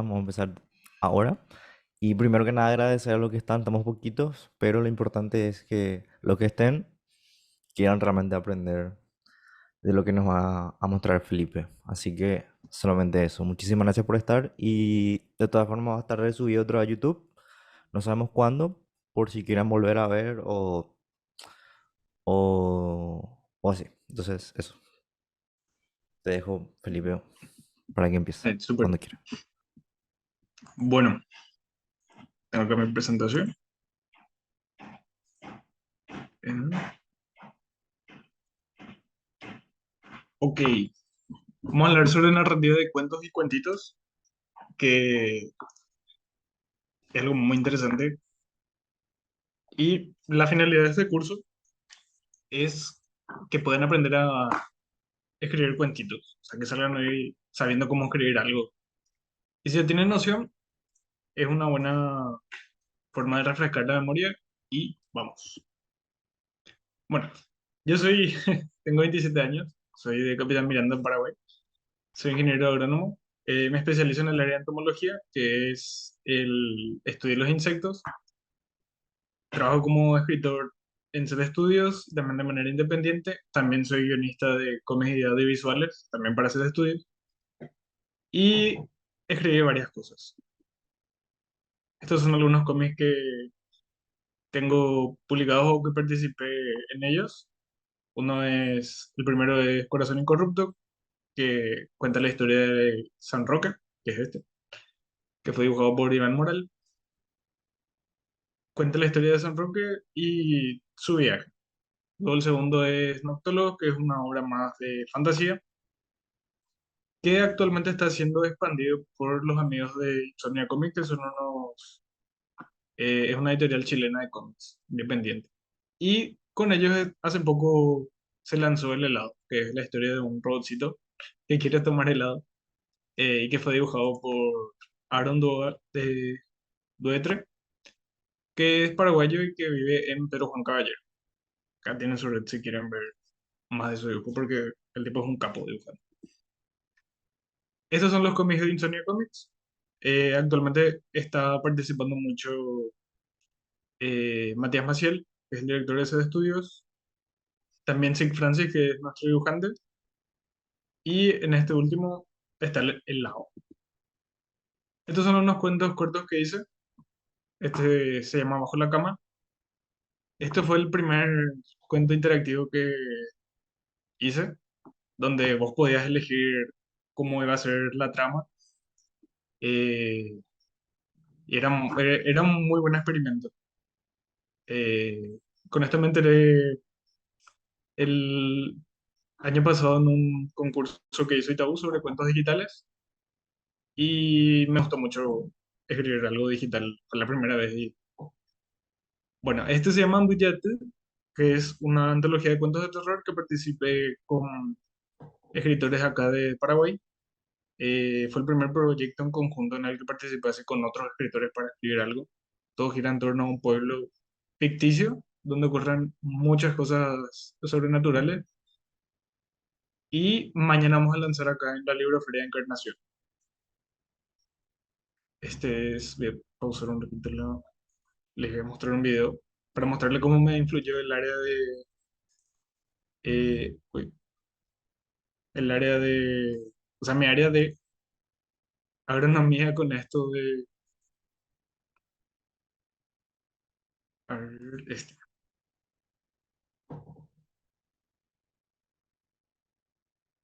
vamos a empezar ahora. Y primero que nada agradecer a los que están, estamos poquitos, pero lo importante es que los que estén quieran realmente aprender de lo que nos va a mostrar Felipe. Así que solamente eso. Muchísimas gracias por estar y de todas formas va a estar resubido otro a YouTube. No sabemos cuándo, por si quieren volver a ver o así. Entonces, eso. Te dejo, Felipe, para que empieces Súper. cuando quieras. Bueno, tengo que mi presentación. Eh, ok, vamos a hablar sobre narrativa de cuentos y cuentitos, que es algo muy interesante. Y la finalidad de este curso es que puedan aprender a escribir cuentitos, o sea, que salgan hoy sabiendo cómo escribir algo. Y si ya tienen noción, es una buena forma de refrescar la memoria y vamos. Bueno, yo soy, tengo 27 años, soy de Capitán Miranda, en Paraguay. Soy ingeniero agrónomo. Me especializo en el área de entomología, que es el estudio de los insectos. Trabajo como escritor en set estudios, también de manera independiente. También soy guionista de cómics y audiovisuales, también para set estudios. Y escribí varias cosas. Estos son algunos cómics que tengo publicados o que participé en ellos. El primero es Corazón Incorrupto, que cuenta la historia de San Roque, que es este, que fue dibujado por Iván Moral. Cuenta la historia de San Roque y su viaje. Luego el segundo es Noctólogos, que es una obra más de fantasía, que actualmente está siendo expandido por los amigos de Insomnia Comics, que son es una editorial chilena de cómics independiente. Y con ellos hace poco se lanzó El helado, que es la historia de un robotcito que quiere tomar helado y que fue dibujado por Aaron Duetre, que es paraguayo y que vive en Pedro Juan Caballero. Acá tienen su red si quieren ver más de su dibujo, porque el tipo es un capo dibujando. Estos son los cómics de Insomnia Comics. Actualmente está participando mucho Matías Maciel, que es el director de ese de estudios. También Sig Francis, que es nuestro dibujante. Y en este último está el Lao. Estos son unos cuentos cortos que hice. Este se llama Bajo la cama. Este fue el primer cuento interactivo que hice, donde vos podías elegir cómo iba a ser la trama. Eh, y era un muy buen experimento. Con esto me enteré el año pasado en un concurso que hizo Itaú sobre cuentos digitales y me gustó mucho escribir algo digital. Fue la primera vez. Bueno, este se llama Ambuyate, que es una antología de cuentos de terror que participé con escritores acá de Paraguay. Fue el primer proyecto en conjunto en el que participase con otros escritores para escribir algo. Todo gira en torno a un pueblo ficticio donde ocurren muchas cosas sobrenaturales. Y mañana vamos a lanzar acá en la Libroferia de Encarnación. Voy a pausar un ratito, les voy a mostrar un video para mostrarle cómo me influyó uy, o sea, mi área de agronomía con esto de, a ver,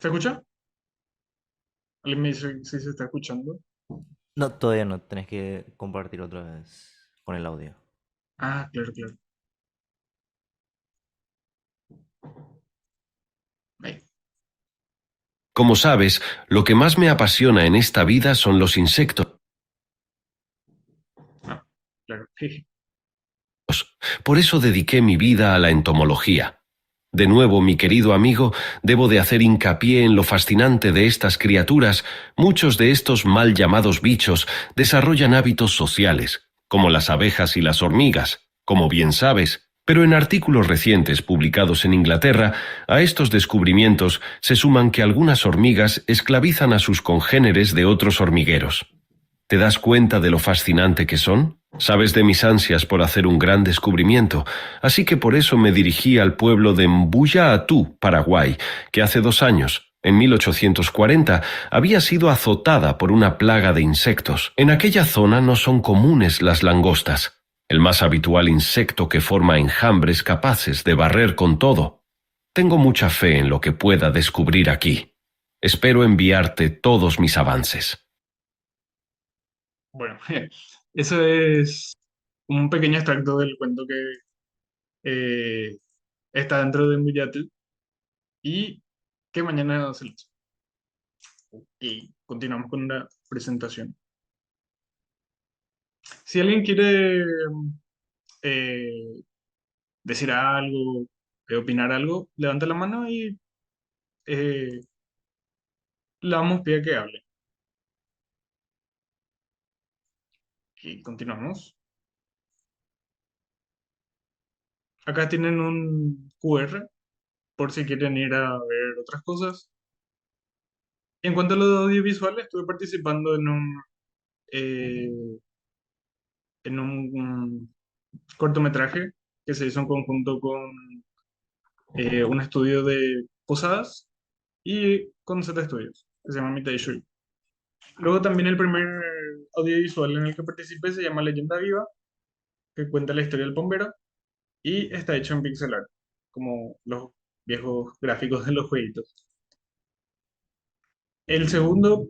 ¿Se escucha? ¿Alguien me dice si se está escuchando? No, todavía no, tenés que compartir otra vez con el audio. Ah, claro, claro. Ahí. Como sabes, lo que más me apasiona en esta vida son los insectos. Ah, claro. Por eso dediqué mi vida a la entomología. De nuevo, mi querido amigo, debo de hacer hincapié en lo fascinante de estas criaturas. Muchos de estos mal llamados bichos desarrollan hábitos sociales, como las abejas y las hormigas, como bien sabes. Pero en artículos recientes publicados en Inglaterra, a estos descubrimientos se suman que algunas hormigas esclavizan a sus congéneres de otros hormigueros. ¿Te das cuenta de lo fascinante que son? Sabes de mis ansias por hacer un gran descubrimiento, así que por eso me dirigí al pueblo de Mbuya-Atú, Paraguay, que hace 2 años, en 1840, había sido azotada por una plaga de insectos. En aquella zona no son comunes las langostas, el más habitual insecto que forma enjambres capaces de barrer con todo. Tengo mucha fe en lo que pueda descubrir aquí. Espero enviarte todos mis avances. Bueno, eso es un pequeño extracto del cuento que eh, está dentro de Muyate y que mañana se lanza. Y continuamos con la presentación. Si alguien quiere eh, decir algo, opinar algo, levanta la mano y eh, le damos pie a que hable. Y continuamos. Acá tienen un QR por si quieren ir a ver otras cosas. En cuanto a lo audiovisual, estuve participando eh, en un cortometraje que se hizo en conjunto con un estudio de Posadas y con Z Studios, que se llama Mitai. Luego también el primer audiovisual en el que participé se llama Leyenda Viva, que cuenta la historia del bombero y está hecho en pixel art, como los viejos gráficos de los jueguitos. El segundo,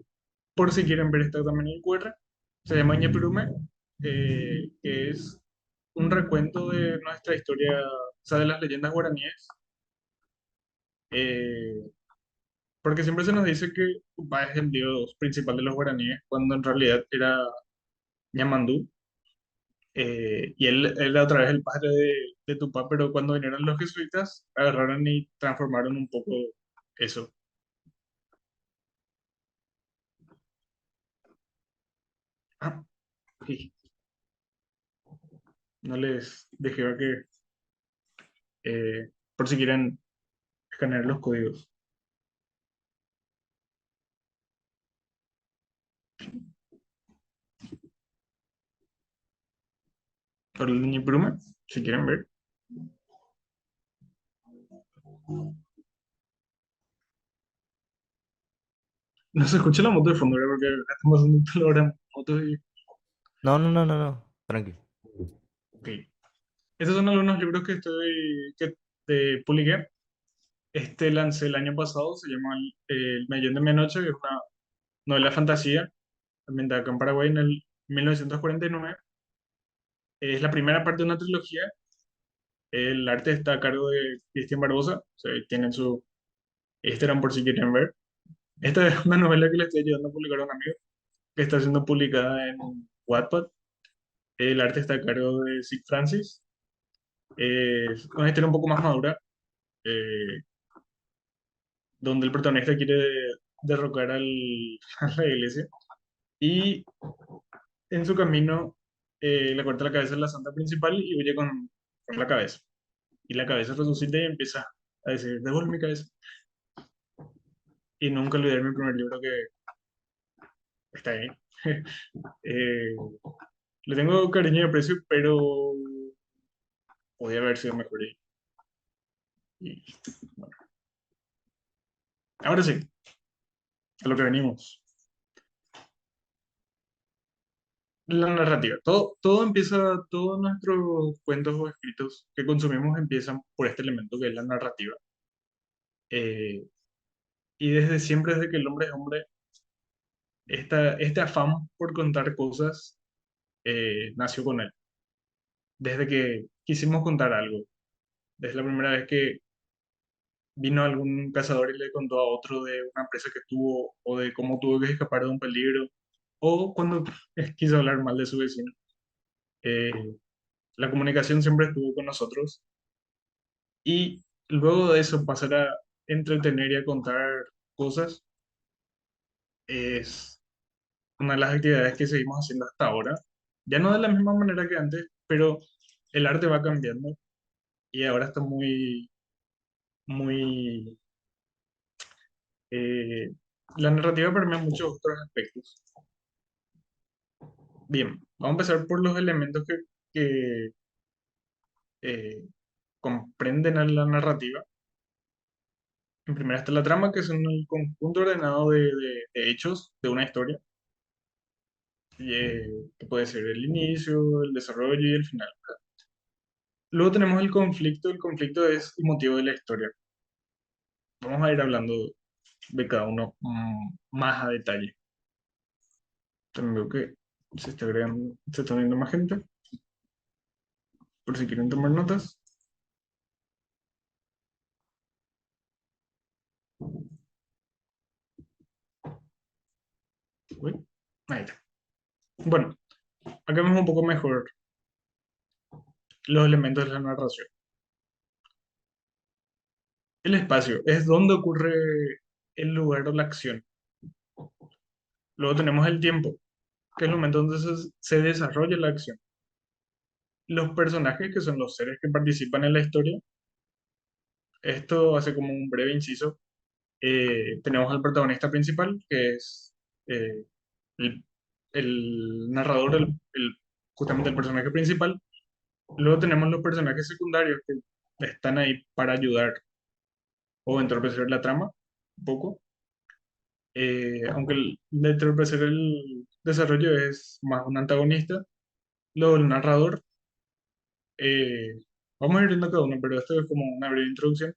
por si quieren ver, está también en el QR, se llama Ñeperume, que es un recuento de nuestra historia, o sea, de las leyendas guaraníes, eh, porque siempre se nos dice que Tupá es el dios principal de los guaraníes, cuando en realidad era Ñamandú, y él era otra vez el padre de Tupá, pero cuando vinieron los jesuitas, agarraron y transformaron un poco eso. Ah, sí, no les dejé ver que, por si quieren escanear los códigos. Por el niño Brume, si quieren ver. No se escucha la moto de fondo, ¿verdad? Porque estamos haciendo un programa de motos y... No, no, no, no, no. Tranqui. Ok. Estos son algunos libros que publiqué. Este lancé el año pasado, se llama El Millón de Medianoche, que es una novela fantasía ambientada acá en Paraguay en el 1949. Es la primera parte de una trilogía. El arte está a cargo de Cristian Barbosa. O sea, tienen su Instagram por si quieren ver. Esta es una novela que le estoy ayudando a publicar a un amigo que está siendo publicada en Wattpad. El arte está a cargo de Sid Francis. Es una historia un poco más madura, eh, donde el protagonista quiere derrocar a la iglesia y en su camino le corta la cabeza a la santa principal y huye con la cabeza. Y la cabeza resucita y empieza a decir, devuelve mi cabeza. Y nunca olvidé mi primer libro que está ahí. Eh, le tengo cariño y aprecio, pero podía haber sido mejor. Y, bueno, ahora sí, a lo que venimos. La narrativa. Todo empieza, todos nuestros cuentos o escritos que consumimos empiezan por este elemento que es la narrativa. Eh, y desde siempre, desde que el hombre es hombre, este afán por contar cosas nació con él. Desde que quisimos contar algo, desde la primera vez que vino algún cazador y le contó a otro de una empresa que tuvo o de cómo tuvo que escapar de un peligro, o cuando quiso hablar mal de su vecino. Eh, la comunicación siempre estuvo con nosotros y luego de eso pasar a entretener y a contar cosas es una de las actividades que seguimos haciendo hasta ahora. Ya no de la misma manera que antes, pero el arte va cambiando y ahora está muy... eh, la narrativa permea muchos otros aspectos. Bien, vamos a empezar por los elementos que, eh, comprenden a la narrativa. En primera está la trama, que es el conjunto ordenado de hechos de una historia, que puede ser el inicio, el desarrollo y el final. Luego tenemos el conflicto es el motivo de la historia. Vamos a ir hablando de cada uno más a detalle. También veo que se está viendo más gente, por si quieren tomar notas. Uy, ahí está. Bueno, acá vemos un poco mejor los elementos de la narración. El espacio es donde ocurre el lugar o la acción. Luego tenemos el tiempo, que es el momento donde se desarrolla la acción. Los personajes, que son los seres que participan en la historia. Esto hace como un breve inciso. Tenemos al protagonista principal, que es eh, el, el narrador, justamente el personaje principal. Luego tenemos los personajes secundarios que están ahí para ayudar o entorpecer la trama un poco. Aunque de entorpecer el desarrollo es más un antagonista. Luego el narrador, eh, vamos a ir viendo cada uno, pero esto es como una breve introducción.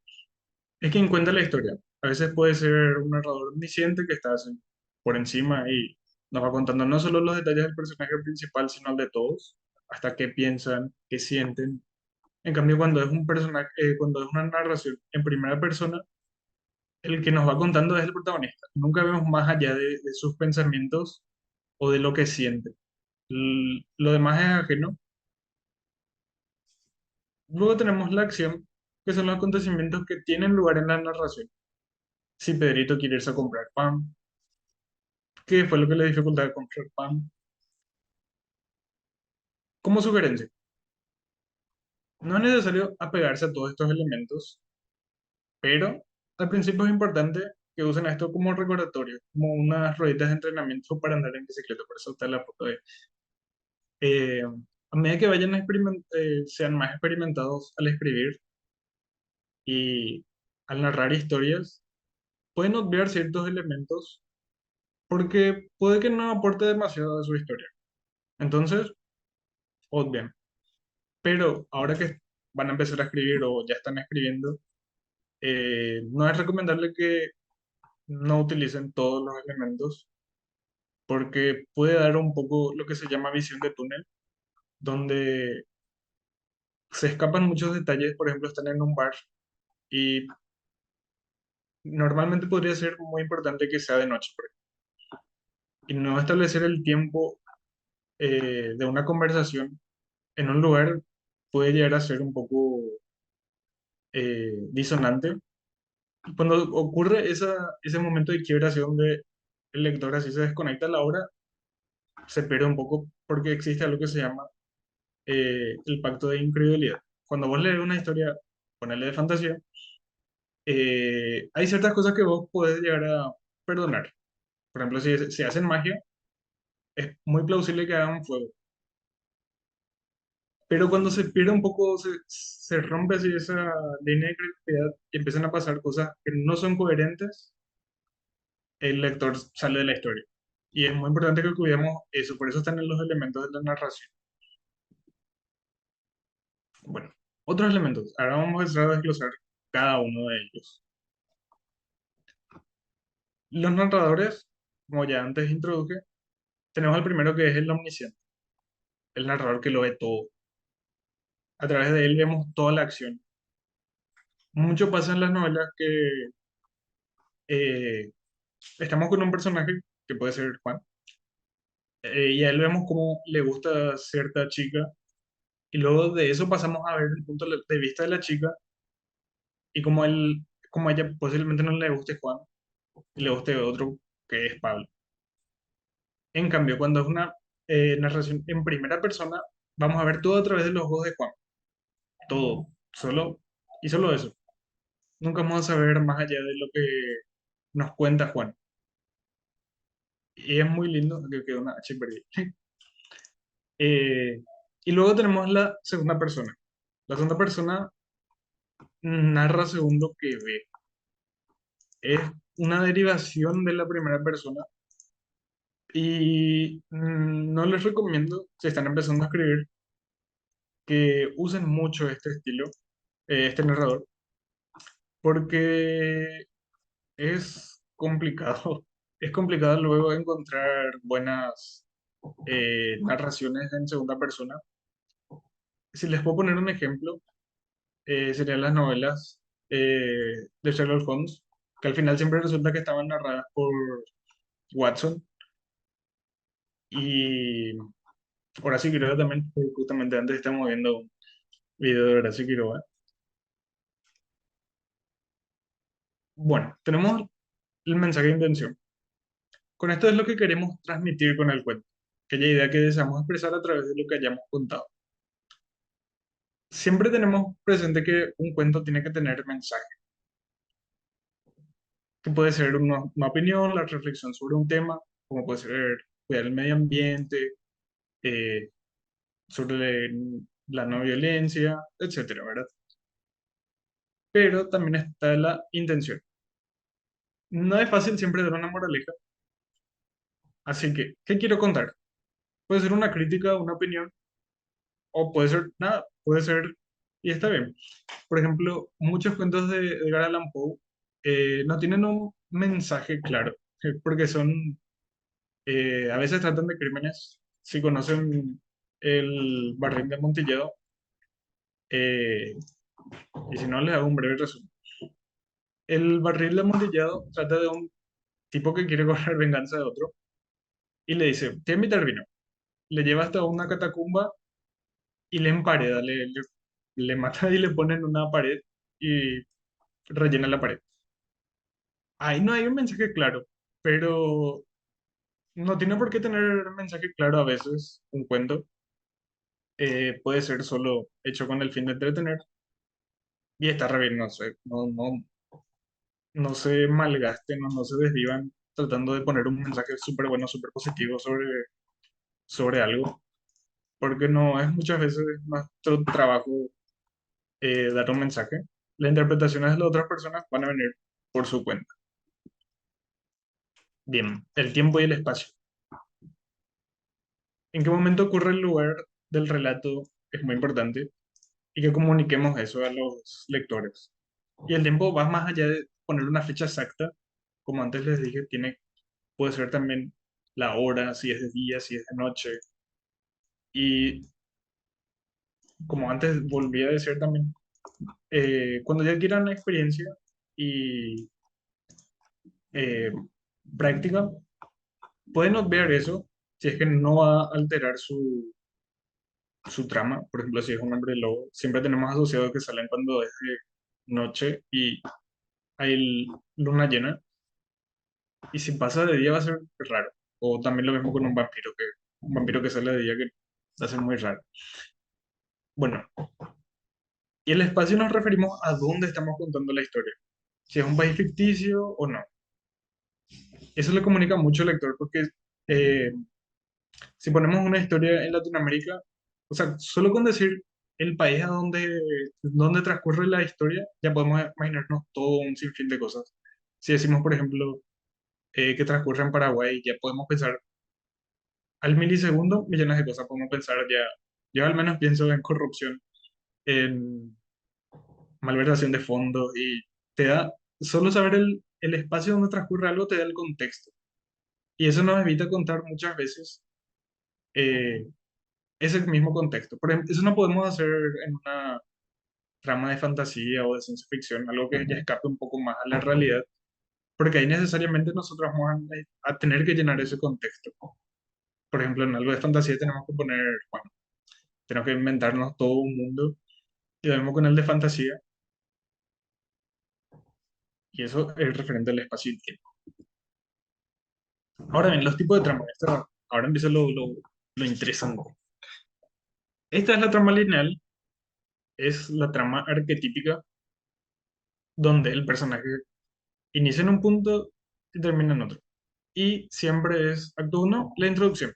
Es quien cuenta la historia. A veces puede ser un narrador omnisciente que está así por encima y nos va contando no solo los detalles del personaje principal, sino el de todos, hasta qué piensan, qué sienten. En cambio, cuando es un personaje, cuando es una narración en primera persona, el que nos va contando es el protagonista. Nunca vemos más allá de sus pensamientos o de lo que siente. Lo demás es ajeno. Luego tenemos la acción, que son los acontecimientos que tienen lugar en la narración. Si Pedrito quiere irse a comprar pan, ¿qué fue lo que le dificultaba comprar pan? Como sugerencia, no es necesario apegarse a todos estos elementos, pero al principio es importante que usen esto como recordatorio, como unas rueditas de entrenamiento para andar en bicicleta. Por eso está la foto de... a medida que vayan sean más experimentados al escribir y al narrar historias, pueden obviar ciertos elementos porque puede que no aporte demasiado a su historia. Entonces, obvian. Pero ahora que van a empezar a escribir o ya están escribiendo, no es recomendable que no utilicen todos los elementos porque puede dar un poco lo que se llama visión de túnel, donde se escapan muchos detalles. Por ejemplo, están en un bar y normalmente podría ser muy importante que sea de noche, por ejemplo, y no establecer el tiempo de una conversación en un lugar puede llegar a ser un poco disonante. Cuando ocurre ese momento de quiebra, así donde el lector así se desconecta a la obra, se pierde un poco porque existe algo que se llama el pacto de incredulidad. Cuando vos lees una historia, ponele de fantasía, hay ciertas cosas que vos podés llegar a perdonar. Por ejemplo, si hacen magia, es muy plausible que hagan fuego. Pero cuando se pierde un poco, se rompe así esa línea de creatividad y empiezan a pasar cosas que no son coherentes, el lector sale de la historia. Y es muy importante que cuidemos eso, por eso están en los elementos de la narración. Bueno, otros elementos. Ahora vamos a empezar a desglosar cada uno de ellos. Los narradores, como ya antes introduje, tenemos el primero que es el omnisciente, el narrador que lo ve todo. A través de él vemos toda la acción. Mucho pasa en las novelas que eh, estamos con un personaje, que puede ser Juan, y a él vemos cómo le gusta cierta chica, y luego de eso pasamos a ver el punto de vista de la chica, y como a ella posiblemente no le guste Juan, y le guste otro que es Pablo. En cambio, cuando es una narración en primera persona, vamos a ver todo a través de los ojos de Juan. Todo. Solo eso. Nunca vamos a saber más allá de lo que nos cuenta Juan. Y es muy lindo, que quedó una H perdida. Eh, y luego tenemos la segunda persona. La segunda persona narra según lo que ve. Es una derivación de la primera persona y no les recomiendo, si están empezando a escribir, que usen mucho este estilo, este narrador, porque es complicado. Es complicado luego encontrar buenas narraciones en segunda persona. Si les puedo poner un ejemplo, serían las novelas de Sherlock Holmes, que al final siempre resulta que estaban narradas por Watson. Y Horacio Quiroga también, justamente antes estamos viendo un video de Horacio Quiroga. Bueno, tenemos el mensaje de intención. Con esto es lo que queremos transmitir con el cuento, aquella idea que deseamos expresar a través de lo que hayamos contado. Siempre tenemos presente que un cuento tiene que tener mensaje, que puede ser una opinión, la reflexión sobre un tema, como puede ser cuidar el medio ambiente, eh, sobre la no violencia, etcétera, ¿verdad? Pero también está la intención. No es fácil siempre dar una moraleja, así que, ¿qué quiero contar? Puede ser una crítica, una opinión, o puede ser nada, puede ser, y está bien. Por ejemplo, muchos cuentos de Edgar Allan Poe no tienen un mensaje claro, porque son, a veces tratan de crímenes. Si conocen el Barril de Amontillado, eh, y si no, les hago un breve resumen. El Barril de Amontillado trata de un tipo que quiere cobrar venganza de otro y le dice, te invita al vino. Le lleva hasta una catacumba y le empareda, le mata y le pone en una pared y rellena la pared. Ahí no hay un mensaje claro, pero no tiene por qué tener mensaje claro a veces un cuento. Puede ser solo hecho con el fin de entretener y está re bien, no sé, no se malgasten, no se desvivan tratando de poner un mensaje súper bueno, súper positivo sobre algo, porque no es muchas veces nuestro trabajo dar un mensaje. Las interpretaciones de las otras personas van a venir por su cuenta. Bien, el tiempo y el espacio. ¿En qué momento ocurre el lugar del relato? Es muy importante y que comuniquemos eso a los lectores. Y el tiempo va más allá de poner una fecha exacta, como antes les dije, puede ser también la hora, si es de día, si es de noche. Y como antes volví a decir también, cuando ya quieran experiencia y eh, práctica, pueden obviar eso si es que no va a alterar su trama. Por ejemplo, si es un hombre lobo, siempre tenemos asociados que salen cuando es de noche y hay luna llena. Y si pasa de día va a ser raro. O también lo mismo con un vampiro que sale de día que va a ser muy raro. Bueno, y el espacio nos referimos a dónde estamos contando la historia. Si es un país ficticio o no. Eso le comunica mucho al lector porque eh, si ponemos una historia en Latinoamérica, o sea, solo con decir el país a donde transcurre la historia, ya podemos imaginarnos todo un sinfín de cosas. Si decimos, por ejemplo, que transcurre en Paraguay, ya podemos pensar al milisegundo millones de cosas. Podemos pensar ya, yo al menos pienso en corrupción, en malversación de fondos y te da, solo saber el espacio donde transcurre algo te da el contexto. Y eso nos evita contar muchas veces eh, ese mismo contexto. Por ejemplo, eso no podemos hacer en una trama de fantasía o de ciencia ficción, algo que ya escape un poco más a la realidad, porque ahí necesariamente nosotros vamos a tener que llenar ese contexto. Por ejemplo, en algo de fantasía tenemos que poner, bueno, tenemos que inventarnos todo un mundo y lo mismo con el de fantasía, y eso es referente al espacio y tiempo. Ahora bien, los tipos de trama. Ahora empieza lo interesante. Esta es la trama lineal, es la trama arquetípica, donde el personaje inicia en un punto y termina en otro. Y siempre es acto uno, la introducción.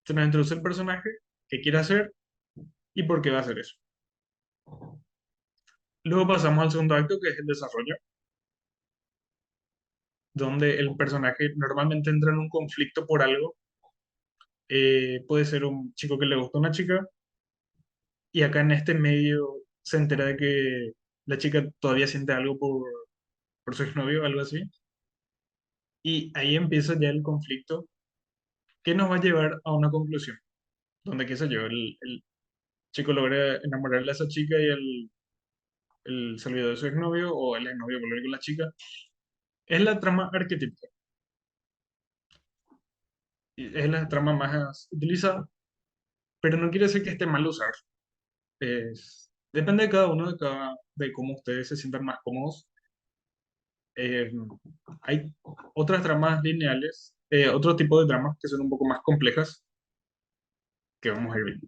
Se nos introduce el personaje, qué quiere hacer y por qué va a hacer eso. Luego pasamos al segundo acto, que es el desarrollo, donde el personaje normalmente entra en un conflicto por algo. Puede ser un chico que le gusta a una chica y acá en este medio se entera de que la chica todavía siente algo por su exnovio o algo así. Y ahí empieza ya el conflicto que nos va a llevar a una conclusión, donde, qué sé yo, el chico logra enamorarle a esa chica y el se olvidó de su exnovio o el exnovio volver con la chica. Es la trama arquetípica, y es la trama más utilizada, pero no quiere decir que esté mal usar. Depende de cada uno, de cómo ustedes se sientan más cómodos. Eh, Hay otras tramas lineales, otro tipo de tramas que son un poco más complejas, que vamos a ir viendo.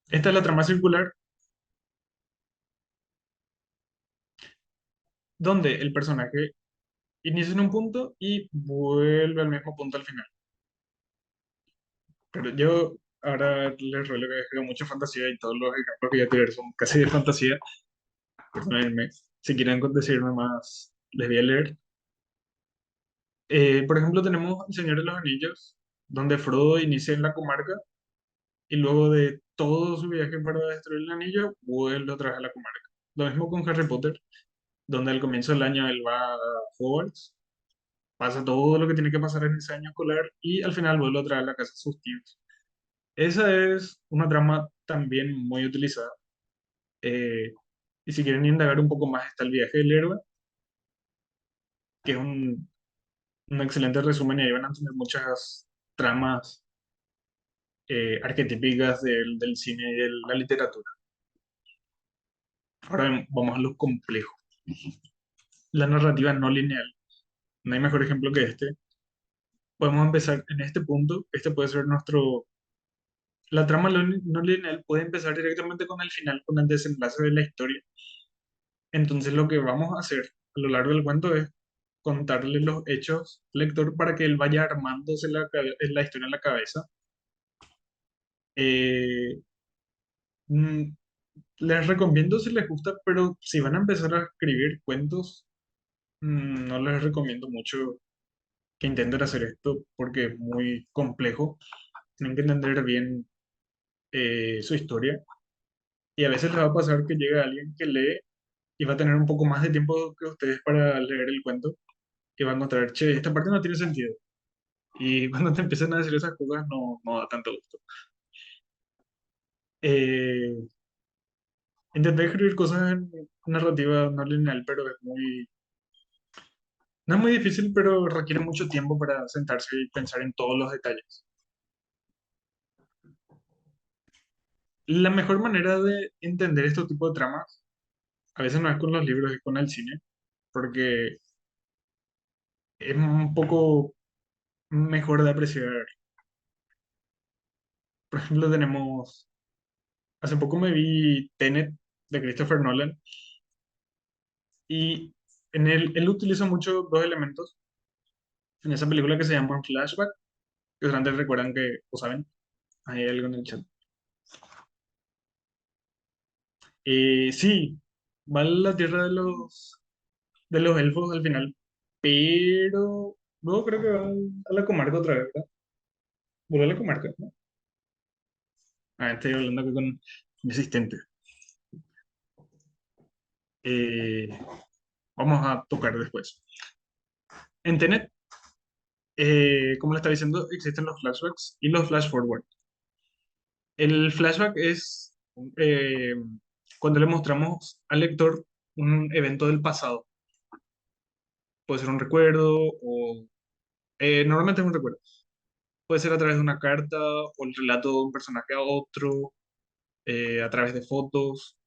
Esta es la trama circular, donde el personaje inicia en un punto y vuelve al mismo punto al final. Pero yo ahora les ruego que juego mucha fantasía y todos los ejemplos que voy a tirar son casi de fantasía. Perdónenme. Si quieren decirme más, les voy a leer. Por ejemplo, tenemos El Señor de los Anillos, donde Frodo inicia en la comarca y luego de todo su viaje para destruir el anillo, vuelve otra vez a la comarca. Lo mismo con Harry Potter, donde al comienzo del año él va a Hogwarts, pasa todo lo que tiene que pasar en ese año escolar y al final vuelve otra vez a la casa de sus tíos. Esa es una trama también muy utilizada. Eh, y si quieren indagar un poco más, está El viaje del héroe, que es un excelente resumen y ahí van a tener muchas tramas arquetípicas del cine y de la literatura. Ahora vamos a lo complejo. La narrativa no lineal. No hay mejor ejemplo que este. Podemos empezar en este punto. Este puede ser nuestro... La trama no lineal puede empezar directamente con el final, con el desenlace de la historia. Entonces lo que vamos a hacer a lo largo del cuento es contarle los hechos al lector para que él vaya armándose la historia en la cabeza. Eh, mm, Les recomiendo si les gusta, pero si van a empezar a escribir cuentos, no les recomiendo mucho que intenten hacer esto porque es muy complejo. Tienen que entender bien su historia y a veces les va a pasar que llega alguien que lee y va a tener un poco más de tiempo que ustedes para leer el cuento y va a encontrar, che, esta parte no tiene sentido. Y cuando te empiezan a decir esas cosas no da tanto gusto. Eh, Intenté escribir cosas en narrativa no lineal, pero no es muy difícil, pero requiere mucho tiempo para sentarse y pensar en todos los detalles. La mejor manera de entender este tipo de tramas, a veces no es con los libros, es con el cine, porque es un poco mejor de apreciar. Por ejemplo, hace poco me vi Tenet de Christopher Nolan y él utiliza mucho dos elementos en esa película que se llama flashback, que antes recuerdan que, o saben, hay algo en el chat. Sí, va a la tierra de los elfos al final, pero luego creo que va a la comarca otra vez, ¿verdad? Vuelve a la comarca, ¿no? Estoy hablando acá con mi asistente. Eh, Vamos a tocar después. En Tenet, como le estaba diciendo, existen los flashbacks y los flash forward. El flashback es eh, cuando le mostramos al lector un evento del pasado. Puede ser un recuerdo o normalmente es un recuerdo. Puede ser a través de una carta o el relato de un personaje a otro, a través de fotos.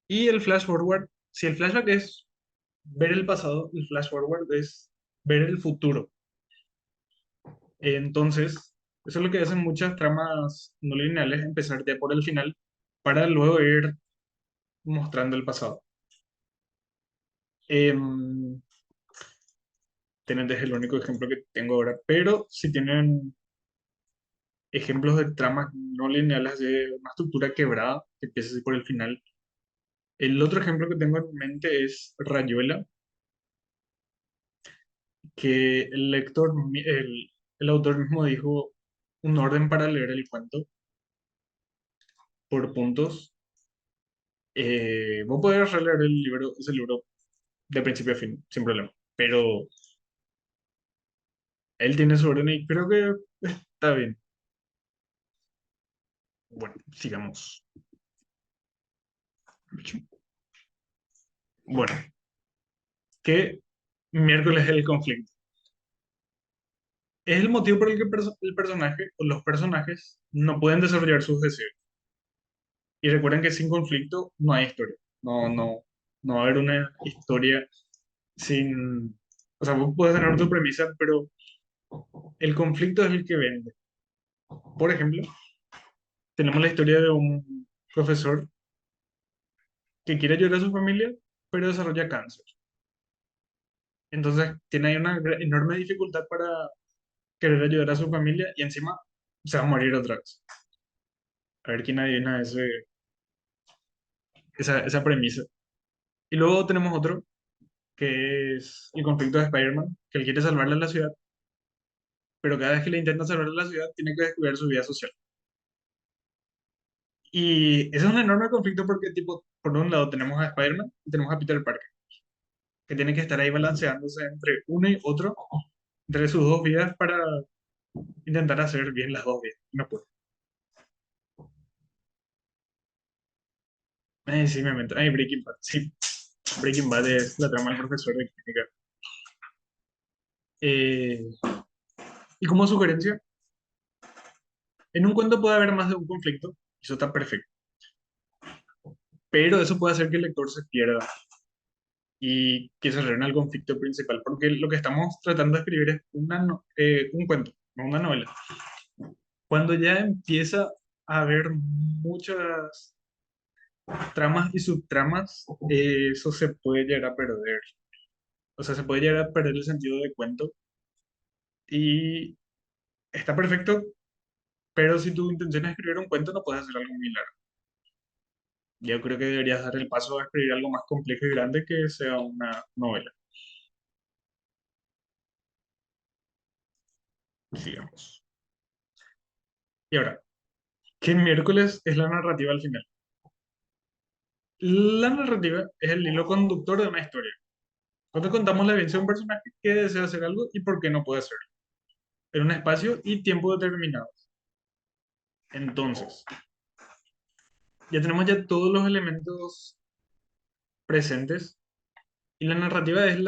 Y el flash forward, si el flashback es ver el pasado, el flash forward es ver el futuro. Entonces, eso es lo que hacen muchas tramas no lineales, empezar ya por el final para luego ir mostrando el pasado. Em, Tenet es el único ejemplo que tengo ahora, pero si tienen ejemplos de tramas no lineales de una estructura quebrada que empieza así por el final. El otro ejemplo que tengo en mente es Rayuela, que el autor mismo dijo un orden para leer el cuento por puntos. Vos podés releer ese libro de principio a fin, sin problema, pero él tiene su orden y creo que está bien. Bueno, sigamos. Bueno, ¿qué miércoles es el conflicto? Es el motivo por el que el personaje o los personajes no pueden desarrollar sus deseos. Y recuerden que sin conflicto no hay historia. No va a haber una historia sin... O sea, vos puedes tener tu premisa, pero el conflicto es el que vende. Por ejemplo, tenemos la historia de un profesor que quiere ayudar a su familia, pero desarrolla cáncer. Entonces, tiene ahí una enorme dificultad para querer ayudar a su familia y encima se va a morir otra vez. A ver quién adivina esa premisa. Y luego tenemos otro, que es el conflicto de Spider-Man, que él quiere salvarle a la ciudad, pero cada vez que le intenta salvar a la ciudad, tiene que descuidar su vida social. Y ese es un enorme conflicto porque, tipo, por un lado tenemos a Spider-Man y tenemos a Peter Parker, que tiene que estar ahí balanceándose entre uno y otro, entre sus dos vidas para intentar hacer bien las dos vidas. No puede. Sí, me meto. Ay, Breaking Bad. Sí, Breaking Bad es la trama del profesor de química. Eh, y como sugerencia, en un cuento puede haber más de un conflicto, eso está perfecto, pero eso puede hacer que el lector se pierda y que se reúna el conflicto principal, porque lo que estamos tratando de escribir es un cuento, no una novela. Cuando ya empieza a haber muchas tramas y subtramas, eso se puede llegar a perder. O sea, se puede llegar a perder el sentido de cuento y está perfecto, pero si tu intención es escribir un cuento, no puedes hacer algo muy largo. Yo creo que deberías dar el paso a escribir algo más complejo y grande que sea una novela. Sigamos. Y ahora, ¿qué miércoles es la narrativa al final? La narrativa es el hilo conductor de una historia. Cuando contamos la vivencia de un personaje que desea hacer algo y por qué no puede hacerlo, en un espacio y tiempo determinados. Entonces, ya tenemos ya todos los elementos presentes y la narrativa es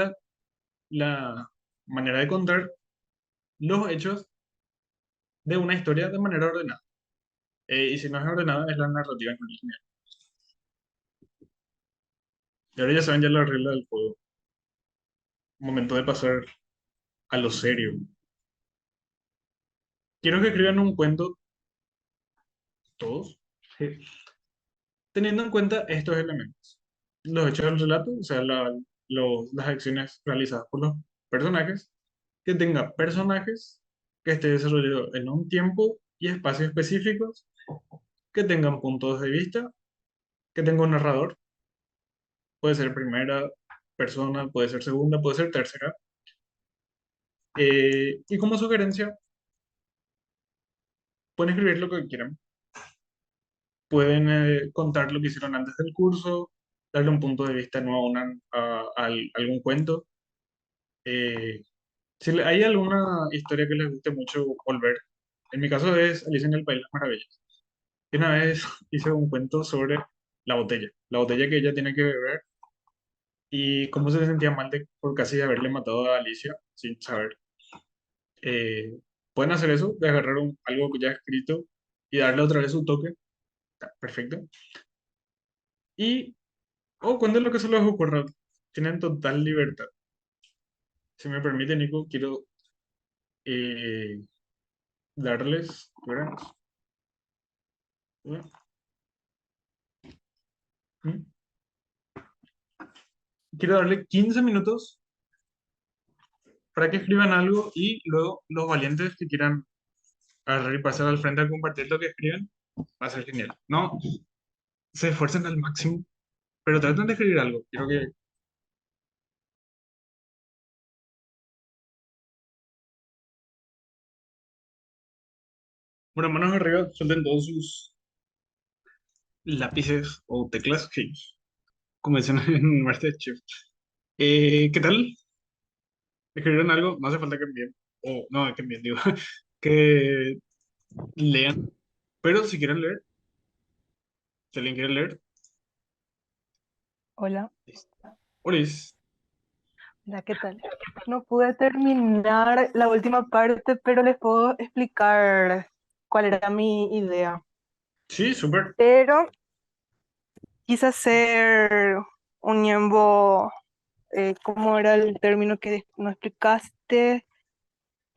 la manera de contar los hechos de una historia de manera ordenada. Y si no es ordenada, es la narrativa en línea. Y ahora ya saben ya la regla del juego. Momento de pasar a lo serio. Quiero que escriban un cuento, todos, teniendo en cuenta estos elementos. Los hechos del relato, o sea, las acciones realizadas por los personajes, que tenga personajes, que esté desarrollado en un tiempo y espacio específicos, que tengan puntos de vista, que tenga un narrador, puede ser primera persona, puede ser segunda, puede ser tercera. Y como sugerencia, pueden escribir lo que quieran. Pueden contar lo que hicieron antes del curso, darle un punto de vista nuevo a algún cuento. Eh, si hay alguna historia que les guste mucho volver, en mi caso es Alicia en el País de las Maravillas. Y una vez hice un cuento sobre la botella que ella tiene que beber y cómo se sentía mal por casi haberle matado a Alicia sin saber. Eh, Pueden hacer eso, de agarrar algo ya escrito y darle otra vez su toque. Está perfecto. Y, cuando lo que se les ocurra, tienen total libertad. Si me permite, Nico, quiero eh, darles, veremos, ¿Mm? Quiero darle 15 minutos para que escriban algo y luego los valientes que quieran agarrar y pasar al frente a compartir lo que escriben, va a ser genial. No, se esfuerzan al máximo, pero traten de escribir algo. Quiero que, bueno, manos arriba, suelten todos sus lápices o teclas, sí, como dicen en MasterChef. ¿Qué tal? ¿Escribieron algo? No hace falta que envíen. O, no, que envíen, digo. Que lean. Pero si quieren leer, si alguien quiere leer, Hola, Oris. hola, ¿qué tal? No pude terminar la última parte, pero les puedo explicar cuál era mi idea. Sí, súper. Pero quise hacer un ñembo, ¿cómo era el término que no explicaste?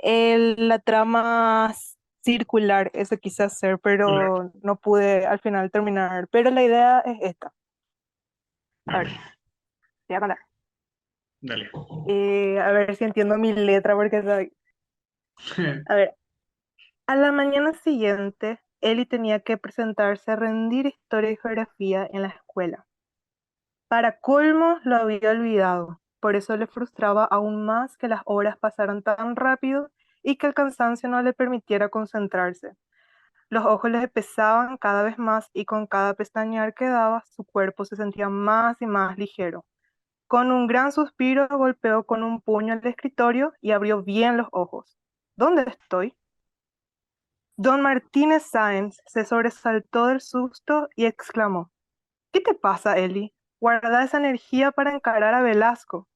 La trama circular, eso quise hacer, Circular. pero no pude al final terminar. Pero la idea es esta. A ver, voy a contar. Dale. A ver si entiendo mi letra, porque a ver, a la mañana siguiente, Eli tenía que presentarse a rendir historia y geografía en la escuela. Para colmo, lo había olvidado. Por eso le frustraba aún más que las horas pasaran tan rápido y que el cansancio no le permitiera concentrarse. Los ojos le pesaban cada vez más y con cada pestañear que daba, su cuerpo se sentía más y más ligero. Con un gran suspiro, golpeó con un puño el escritorio y abrió bien los ojos. ¿Dónde estoy? Don Martínez Sáenz se sobresaltó del susto y exclamó: ¿Qué te pasa, Eli? Guarda esa energía para encarar a Velasco.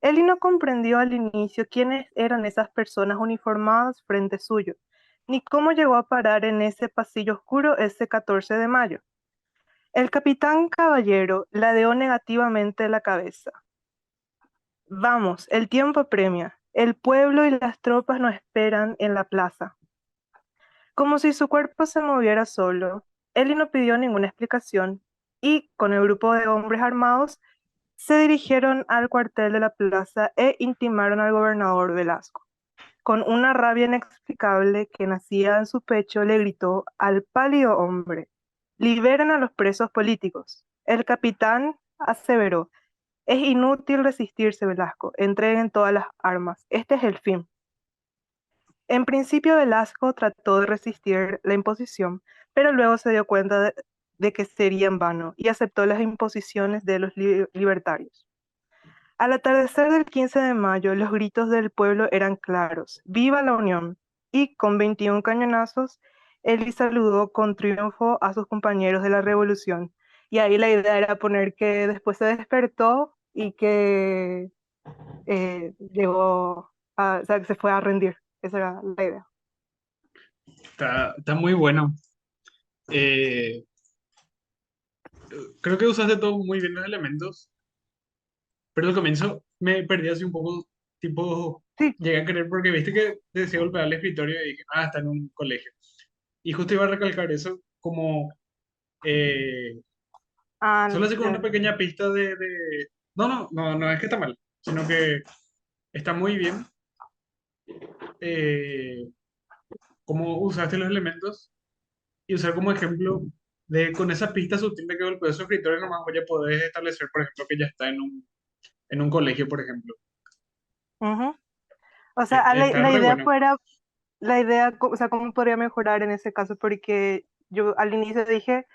Eli no comprendió al inicio quiénes eran esas personas uniformadas frente suyo, ni cómo llegó a parar en ese pasillo oscuro ese 14 de mayo. El capitán Caballero ladeó negativamente la cabeza. Vamos, el tiempo apremia. El pueblo y las tropas nos esperan en la plaza. Como si su cuerpo se moviera solo, Eli no pidió ninguna explicación y, con el grupo de hombres armados, se dirigieron al cuartel de la plaza e intimaron al gobernador Velasco. Con una rabia inexplicable que nacía en su pecho, le gritó al pálido hombre: «Liberen a los presos políticos». El capitán aseveró: «Es inútil resistirse, Velasco. Entreguen todas las armas. Este es el fin». En principio Velasco trató de resistir la imposición, pero luego se dio cuenta de que sería en vano y aceptó las imposiciones de los libertarios. Al atardecer del 15 de mayo, los gritos del pueblo eran claros: «¡Viva la Unión!». Y con 21 cañonazos, Eli saludó con triunfo a sus compañeros de la revolución. Y ahí la idea era poner que después se despertó y que o sea, que se fue a rendir. Esa era la idea. Está muy bueno. Eh, Creo que usaste todos muy bien los elementos, pero al comienzo me perdí así un poco, tipo, Sí, llegué a creer porque viste que decía golpear el escritorio y dije, ah, está en un colegio. Y justo iba a recalcar eso como, eh, solo así con una ya. pequeña pista No, no, no, no es que está mal, sino que está muy bien eh, cómo usaste los elementos y usar como ejemplo de con esa pista sutil de que golpeó su escritorio nomás voy a poder establecer, por ejemplo, que ya está en un colegio, por ejemplo. Ujú. O sea, Está la re idea bueno. fuera, o sea, cómo podría mejorar en ese caso, porque yo al inicio dije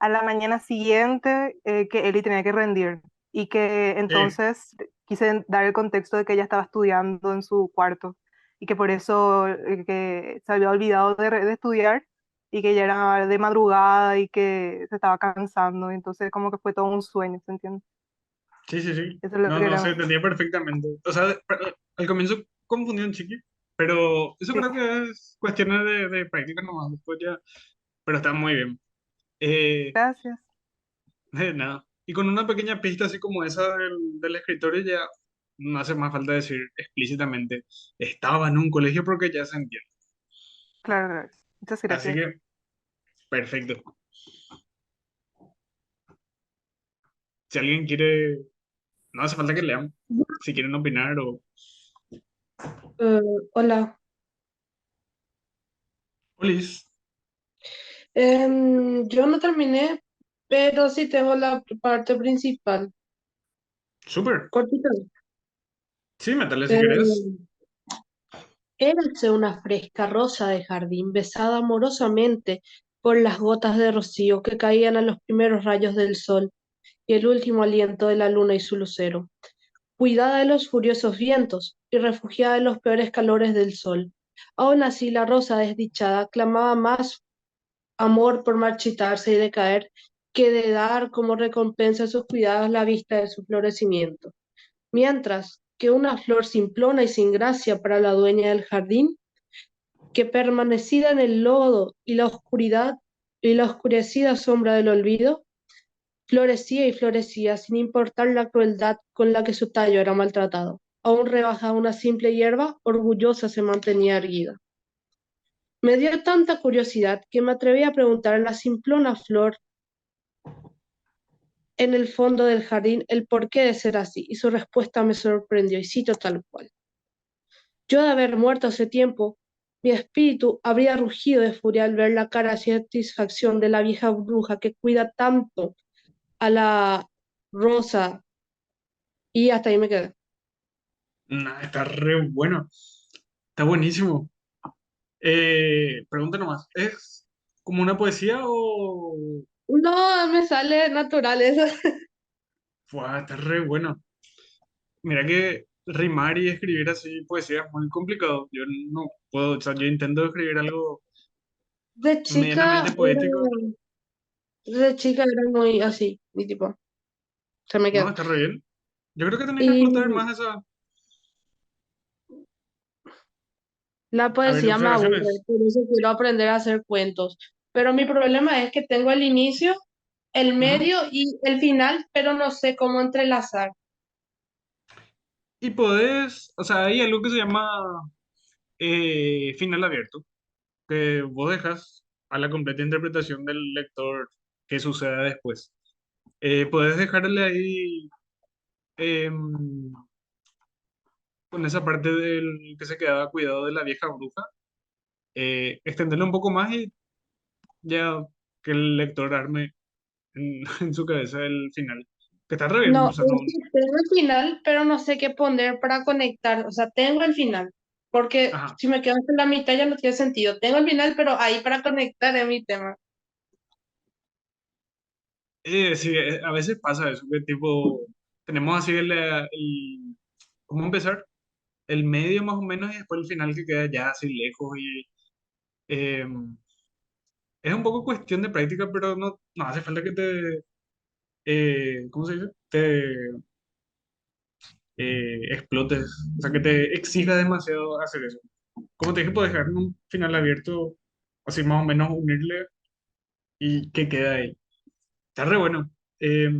a la mañana siguiente que Eli tenía que rendir y que Sí, entonces quise dar el contexto de que ella estaba estudiando en su cuarto y que por eso que se había olvidado de estudiar y que ya era de madrugada y que se estaba cansando, entonces como que fue todo un sueño, ¿se entiende? sí, sí, sí. Eso es lo No, que no, era. se entendía perfectamente. O sea, al comienzo confundió un chiqui, pero eso Sí, creo que es cuestiones de práctica nomás. Después ya, pero está muy bien. Eh, gracias. de nada. Y con una pequeña pista así como esa del escritorio ya no hace más falta decir explícitamente, estaba en un colegio porque ya se entiende. Claro, claro. Muchas Así gracias. que, perfecto. Si alguien quiere, no hace falta que lean. Si quieren opinar o... Hola, Olis, Yo no terminé, pero sí tengo la parte principal. súper. Cortito. Sí, métale si querés. Em, Érase una fresca rosa de jardín besada amorosamente por las gotas de rocío que caían a los primeros rayos del sol y el último aliento de la luna y su lucero, cuidada de los furiosos vientos y refugiada de los peores calores del sol. Aún así, la rosa desdichada clamaba más amor por marchitarse y decaer que de dar como recompensa a sus cuidados la vista de su florecimiento. Mientras que una flor simplona y sin gracia para la dueña del jardín, que permanecida en el lodo y la oscuridad y la oscurecida sombra del olvido, florecía y florecía sin importar la crueldad con la que su tallo era maltratado. Aún rebajada una simple hierba, orgullosa se mantenía erguida. Me dio tanta curiosidad que me atreví a preguntar a la simplona flor en el fondo del jardín el porqué de ser así, y su respuesta me sorprendió, y cito tal cual. Yo de haber muerto hace tiempo, mi espíritu habría rugido de furia al ver la cara de satisfacción de la vieja bruja que cuida tanto a la rosa, y hasta ahí me quedé. Nah, está re bueno. Está buenísimo. Pregunta nomás. ¿Es como una poesía o...? No, me sale natural eso. Fua, está re bueno. Mira que rimar y escribir así poesía es muy complicado. Yo no puedo, o sea, yo intento escribir algo De chica medianamente poético. de chica era muy así, mi tipo, se me No, quedó. está re bien. Yo creo que tenés que explotar Y más esa... la A ver, poesía me aburre, observaciones. por eso quiero aprender a hacer cuentos. Pero mi problema es que tengo el inicio, el Ujú. medio y el final, pero no sé cómo entrelazar. Y podés, o sea, hay algo que se llama final abierto, que vos dejas a la completa interpretación del lector qué suceda después. Podés dejarle ahí em, con esa parte del que se quedaba cuidado de la vieja bruja, extenderlo un poco más y ya que el lector arme en, en su cabeza el final. Que está re bien, No, o sea, no. es que tengo el final, pero no sé qué poner para conectar. O sea, tengo el final, porque Ajá. si me quedo en la mitad ya no tiene sentido. Tengo el final, pero ahí para conectar es mi tema. Sí, a veces pasa eso, que tipo, tenemos así ¿cómo empezar? El medio más o menos y después el final que queda ya así lejos y eh, es un poco cuestión de práctica, pero no hace falta que te, ¿cómo se dice? Te explotes, o sea, que te exija demasiado hacer eso. Como te dije, puedes dejar un final abierto, así más o menos unirle y que quede ahí. Está re bueno. Eh,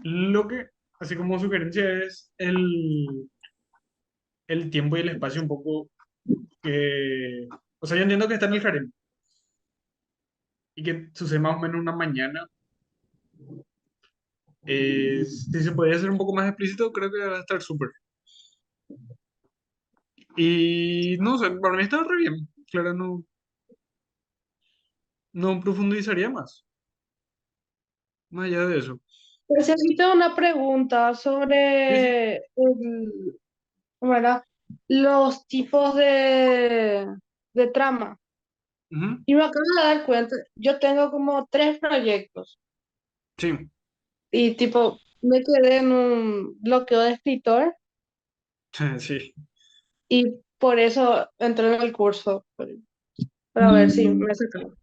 lo que, así como sugerencia, es el tiempo y el espacio un poco que... O sea, yo entiendo que está en el harem y que sucede más o menos una mañana. Si se podría hacer un poco más explícito, creo que va a estar súper. Y no sé, para mí está re bien. Claro, no profundizaría más allá de eso. Necesito una pregunta Sí, sí. sobre ¿cómo era? Los tipos de trama. Ujú. Y me acabo de dar cuenta, yo tengo como tres proyectos Sí, y tipo, me quedé en un bloqueo de escritor sí. y por eso entré en el curso, para ver si me sacan.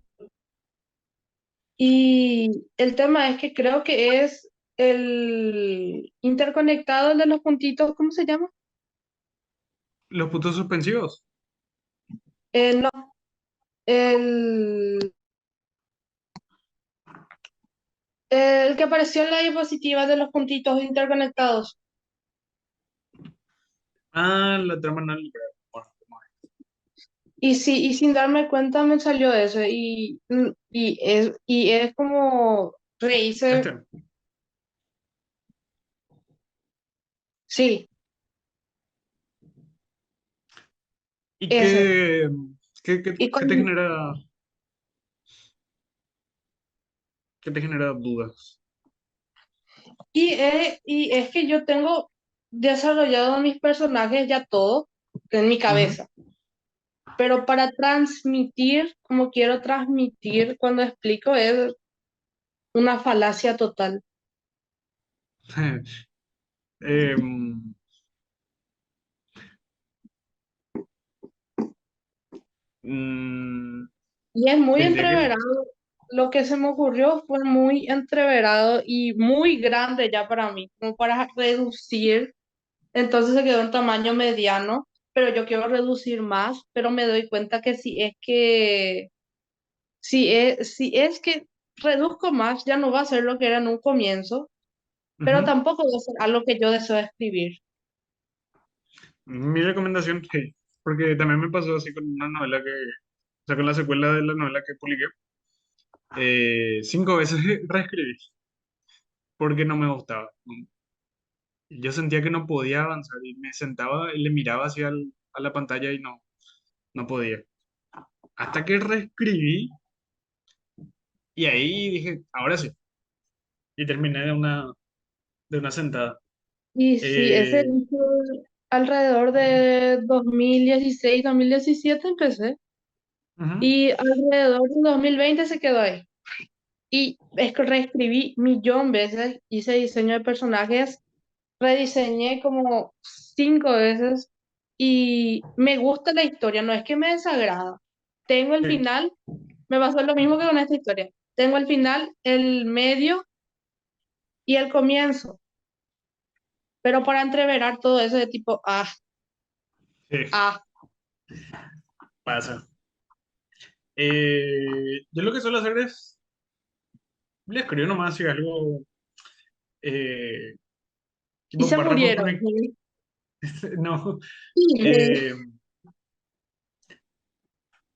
Y el tema es que creo que es el interconectado el de los puntitos, ¿cómo se llama? Los puntos suspensivos. No, el, el que apareció en la diapositiva de los puntitos interconectados. Ah, la trama no lineal. Bueno, Y sí, y sin darme cuenta me salió eso. Y es como rehice, este. sí, ¿Y ese. qué? Y, qué te con- genera, qué te genera dudas? y es que yo tengo desarrollado mis personajes ya todo en mi Ujú. cabeza, pero para transmitir como quiero transmitir cuando explico es una falacia total. Em, mm, Y es muy te diría que entreverado. Lo que se me ocurrió fue muy entreverado y muy grande ya para mí, como para reducir. Entonces se quedó en tamaño mediano, pero yo quiero reducir más, pero me doy cuenta que si es que reduzco más, ya no va a ser lo que era en un comienzo, pero ujú. tampoco va a ser algo que yo deseo escribir. Mi recomendación, sí, porque también me pasó así con una novela que, o sea, con la secuela de la novela que publiqué, 5 veces reescribí, porque no me gustaba. Yo sentía que no podía avanzar y me sentaba y le miraba hacia a la pantalla y no podía. Hasta que reescribí y ahí dije, ahora sí. Y terminé de una sentada. Y sí, ese Eh, hizo alrededor de 2016, 2017 empecé. ujú, Y alrededor de 2020 se quedó ahí. Y es que reescribí millón veces, hice diseño de personajes, rediseñé como 5 veces y me gusta la historia, no es que me desagrada. Tengo el sí, final, me pasó lo mismo que con esta historia. Tengo el final, el medio y el comienzo, pero para entreverar todo eso de tipo, sí, ah, pasa. Yo lo que suelo hacer es, le escribo nomás si algo, eh, y tipo se párrafos murieron. conectados. No, Sí. eh,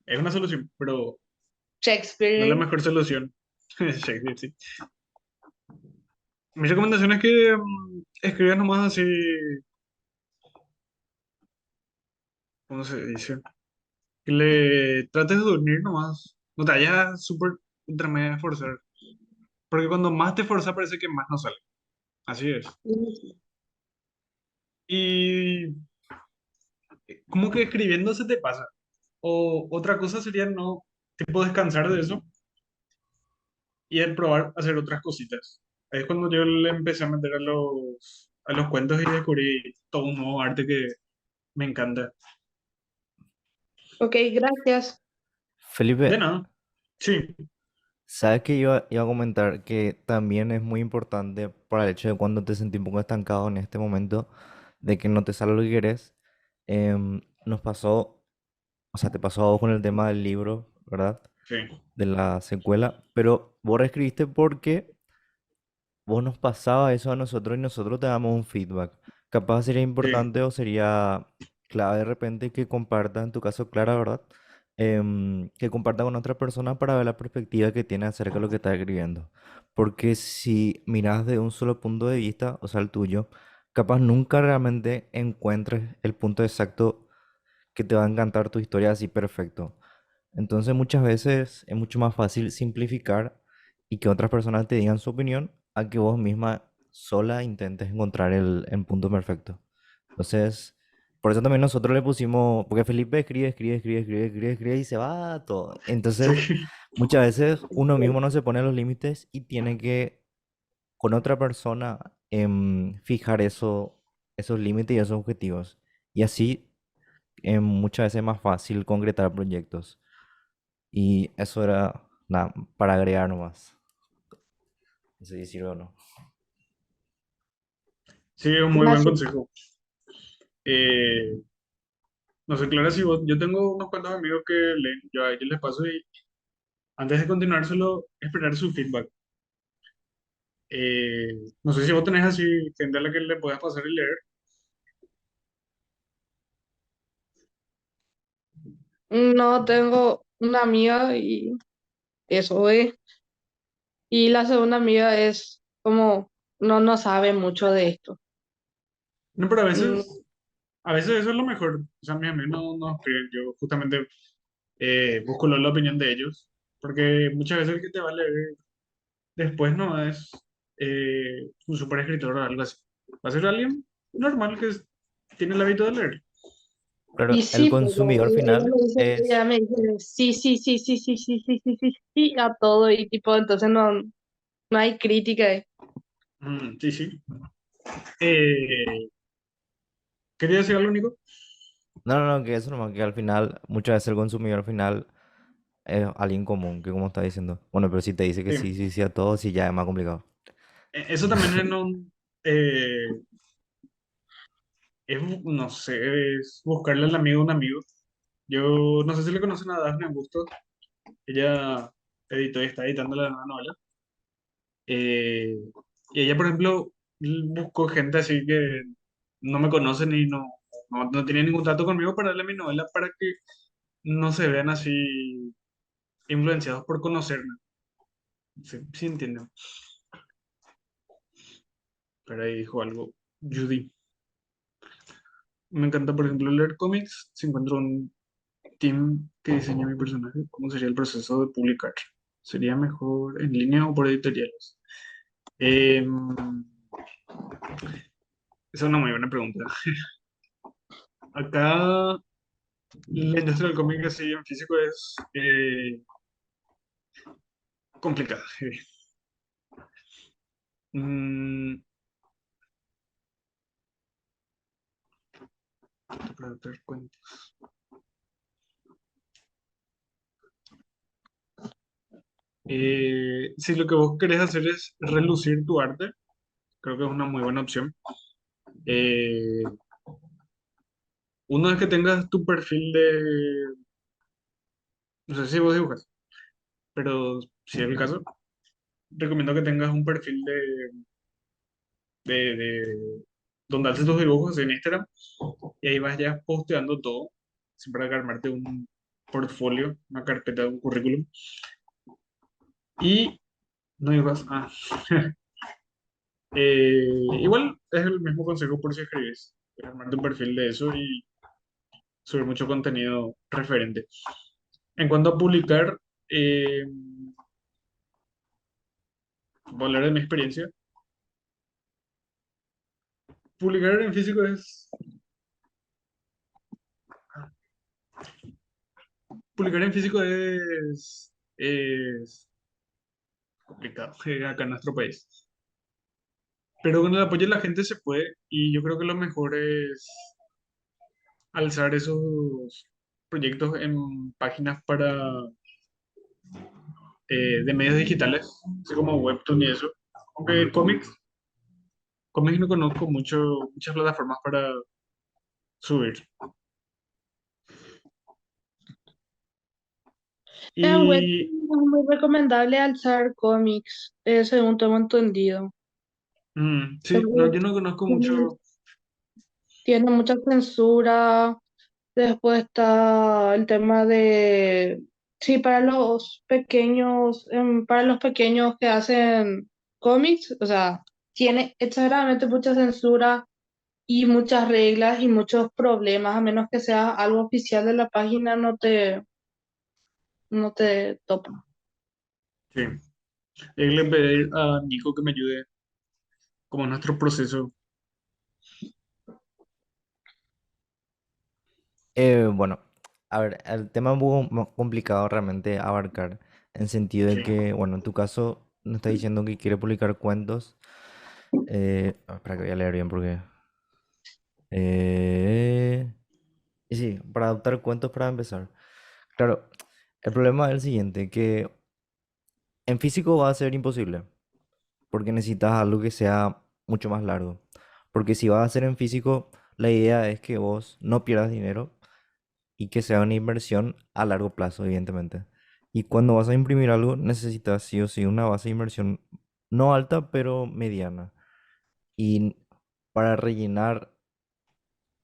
es una solución, pero no es la Shakespeare. mejor solución. Shakespeare, sí. Mi recomendación es que escribas nomás así, ¿cómo se dice? Que le trates de dormir nomás. No te vayas súper ultra mega a forzar. Porque cuando más te forzas parece que más no sale. Así es. Y como que escribiendo se te pasa. O otra cosa sería no, tipo descansar de eso y el probar hacer otras cositas. Ahí es cuando yo le empecé a meter a los cuentos y descubrí todo un nuevo arte que me encanta. Ok, gracias. De Felipe, nada. Sí. ¿sabes que iba a comentar que también es muy importante para el hecho de cuando te sentís un poco estancado en este momento, de que no te sale lo que querés? Nos pasó, o sea, te pasó a vos con el tema del libro, ¿verdad? Sí. De la secuela, pero vos reescribiste porque vos nos pasaba eso a nosotros y nosotros te damos un feedback. Capaz sería Sí. importante o sería clave de repente que comparta, en tu caso, Clara, ¿verdad? Que comparta con otra persona para ver la perspectiva que tiene acerca de lo que está escribiendo. Porque si miras de un solo punto de vista, o sea, el tuyo, capaz nunca realmente encuentres el punto exacto que te va a encantar tu historia así perfecto. Entonces muchas veces es mucho más fácil simplificar y que otras personas te digan su opinión a que vos misma sola intentes encontrar el punto perfecto. Entonces, por eso también nosotros le pusimos, porque Felipe escribe y se va todo. Entonces, Sí. muchas veces uno mismo no se pone los límites y tiene que con otra persona fijar esos límites y esos objetivos. Y así muchas veces es más fácil concretar proyectos. Y eso era nada, para agregar nomás. No sé si sirve o no. Sí, es un muy buen Gracias. consejo. Eh, no sé, Clara, si yo tengo unos cuantos amigos que leen, yo a ellos les paso y antes de continuar solo esperar su feedback. No sé si vos tenés así gente a la que le puedas pasar y leer. No tengo una amiga y eso es. Y la segunda amiga es como, no sabe mucho de esto. No, pero Mm, a veces eso es lo mejor. O sea, mis amigos no escriben. Yo justamente busco la opinión de ellos, porque muchas veces el que te va a leer después no es un super escritor o algo así. Va a ser alguien normal tiene el hábito de leer. Y Claro, el sí, pero consumidor ella final me dice, es, ella me dice, sí, sí, sí, sí, sí, sí, sí, sí, sí, sí, a todo, y tipo, entonces no hay crítica ahí. Sí, sí. Eh, ¿Quería decir algo, Nico? no, no, no, que eso nomás, que al final, muchas veces el consumidor final es alguien común, que como está diciendo. Bueno, pero si te dice que Sí. sí, sí, sí a todo, sí ya es más complicado. Eso también eh, no sé, es buscarle al amigo a un amigo. Yo no sé si le conocen a Daphne Augusto. Ella editó y está editando la nueva novela. Eh, y ella, por ejemplo, buscó gente así que no me conocen y no tiene ningún trato conmigo para darle mi novela para que no se vean así influenciados por conocerme. Sí, sí entienden. Pero ahí dijo algo. Judy. Me encanta, por ejemplo, leer cómics. Si encuentro un team que diseñe mi personaje, ¿cómo sería el proceso de publicar? ¿Sería mejor en línea o por editoriales? Em, Esa es una muy buena pregunta. Acá la industria del cómic así en físico es complicada. Mm, para dar cuenta. Si lo que vos querés hacer es relucir tu arte, creo que es una muy buena opción. Eh, Una vez que tengas tu perfil no sé si vos dibujas, pero si es el caso, recomiendo que tengas un perfil de donde haces tus dibujos en Instagram y ahí vas ya posteando todo, siempre hay que armarte un portfolio, una carpeta, un currículum. Y no digas, igual es el mismo consejo por si escribes, armarte un perfil de eso y subir mucho contenido referente. En cuanto a publicar, voy a hablar de mi experiencia. Publicar en físico publicar en físico es complicado acá en nuestro país. Pero con el apoyo de la gente se puede y yo creo que lo mejor es alzar esos proyectos en páginas de medios digitales, así como Webtoon y eso. Aunque cómics no conozco muchas plataformas para subir. En web Y es muy recomendable alzar cómics, según tengo entendido. sí, no, Pero yo no conozco tiene, mucho. tiene mucha censura. Después está el tema de, sí, para los pequeños que hacen cómics, o sea, tiene exageradamente mucha censura y muchas reglas y muchos problemas, a menos que sea algo oficial de la página, no te topa. Sí. Le pedir a Nico que me ayude como en nuestro proceso. Bueno, a ver, el tema es un poco más complicado realmente abarcar, en sentido Sí. de que, bueno, en tu caso, nos está diciendo que quiere publicar cuentos. Espera que voy a leer bien porque... eh, y sí, para adaptar cuentos para empezar. Claro, el problema es el siguiente, que en físico va a ser imposible, porque necesitas algo que sea mucho más largo. Porque si vas a hacer en físico, la idea es que vos no pierdas dinero y que sea una inversión a largo plazo, evidentemente. Y cuando vas a imprimir algo, necesitas sí o sí una base de inversión no alta, pero mediana. Y para rellenar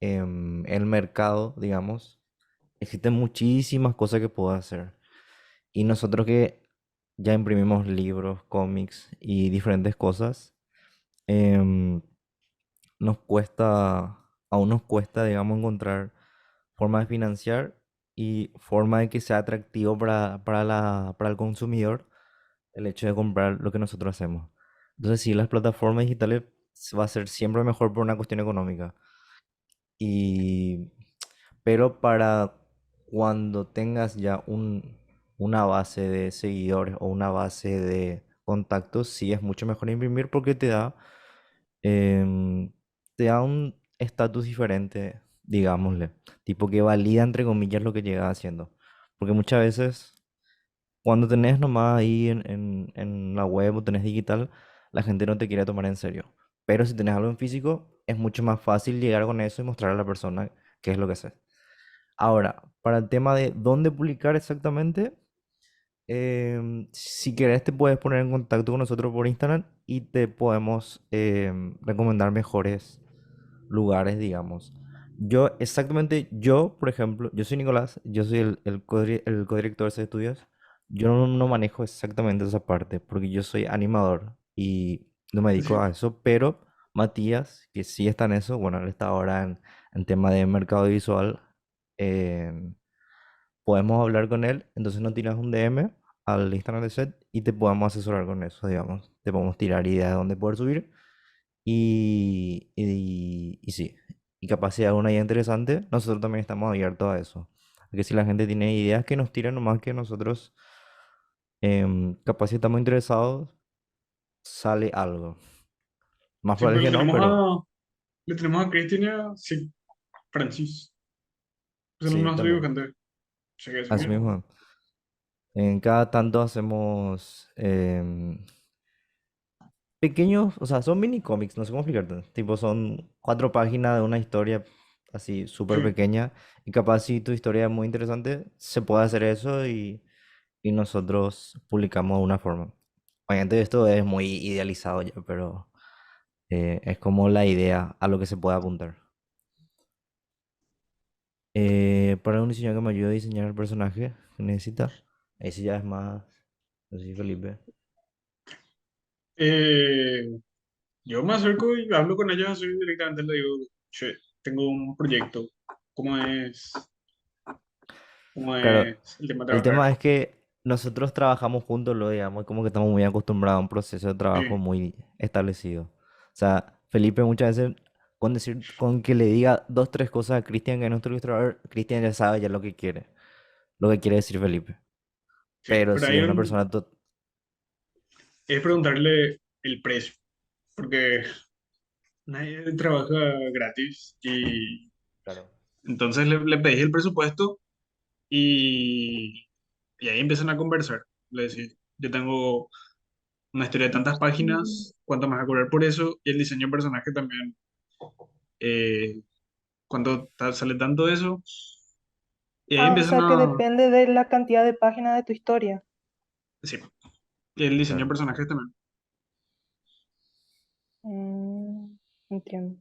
el mercado, digamos, existen muchísimas cosas que puedo hacer. Y nosotros que ya imprimimos libros, cómics y diferentes cosas, em, nos cuesta, aún nos cuesta, digamos, encontrar formas de financiar y forma de que sea atractivo para el consumidor el hecho de comprar lo que nosotros hacemos. Entonces, sí, las plataformas digitales va a ser siempre mejor por una cuestión económica. Y, pero para cuando tengas ya una base de seguidores o una base de contactos, sí es mucho mejor imprimir porque em, te da un estatus diferente, digámosle. Tipo que valida, entre comillas, lo que llegas haciendo. Porque muchas veces cuando tenés nomás ahí en la web o tenés digital, la gente no te quiere tomar en serio. Pero si tenés algo en físico, es mucho más fácil llegar con eso y mostrar a la persona qué es lo que haces. Ahora, para el tema de dónde publicar exactamente, si querés te puedes poner en contacto con nosotros por Instagram y te podemos recomendar mejores lugares, digamos. Yo, por ejemplo, yo soy Nicolás, yo soy el codirector de ese estudios. Yo no manejo exactamente esa parte porque yo soy animador y no me dedico Sí. a eso, pero Matías, que sí está en eso, bueno, él está ahora en tema de mercado visual, eh, podemos hablar con él, entonces nos tiras un DM al Instagram de Set y te podemos asesorar con eso, digamos. Te podemos tirar ideas de dónde poder subir y sí, y capaz si hay una idea interesante, nosotros también estamos abiertos a eso. Porque si la gente tiene ideas que nos tiren nomás que nosotros, capaz si estamos interesados, sale algo. Más Sí, probable pues es que no, pero le tenemos a Cristian y a sí, Francis. Son sí, nuestros también. dibujantes. Sí, así Así mismo. mismo. En cada tanto hacemos pequeños, o sea, son mini cómics, no sé cómo explicarte. Tipo, son 4 páginas de una historia así súper Sí. pequeña. Y capaz si tu historia es muy interesante, se puede hacer eso y nosotros publicamos de una forma. Obviamente esto es muy idealizado ya, pero es como la idea a lo que se puede apuntar. Para un diseñador que me ayude a diseñar el personaje que necesita, ahí sí ya es más, no sé si Felipe. Eh, yo me acerco y hablo con ellos así directamente. Le digo, che, tengo un proyecto. ¿Cómo es, cómo Claro, es el tema de el trabajar? tema es que nosotros trabajamos juntos, lo digamos, como que estamos muy acostumbrados a un proceso de trabajo Sí, muy establecido. O sea, Felipe muchas veces, con que le diga 2, 3 cosas a Cristian, que es nuestro ilustrador, Cristian ya sabe ya lo que quiere decir Felipe. sí. Pero Pero si hay es una un, persona... es preguntarle el precio. Porque nadie trabaja gratis. Y Claro. entonces le pedís el presupuesto y, y ahí empiezan a conversar. Le decís, yo tengo una historia de tantas páginas, ¿cuánto me vas a cobrar por eso? Y el diseño de personaje también, eh, ¿cuánto sale tanto eso? Y ahí Ah, o empiezan sea que a... depende de la cantidad de páginas de tu historia. Sí, y el diseño de Claro. personajes también. Mm, entiendo.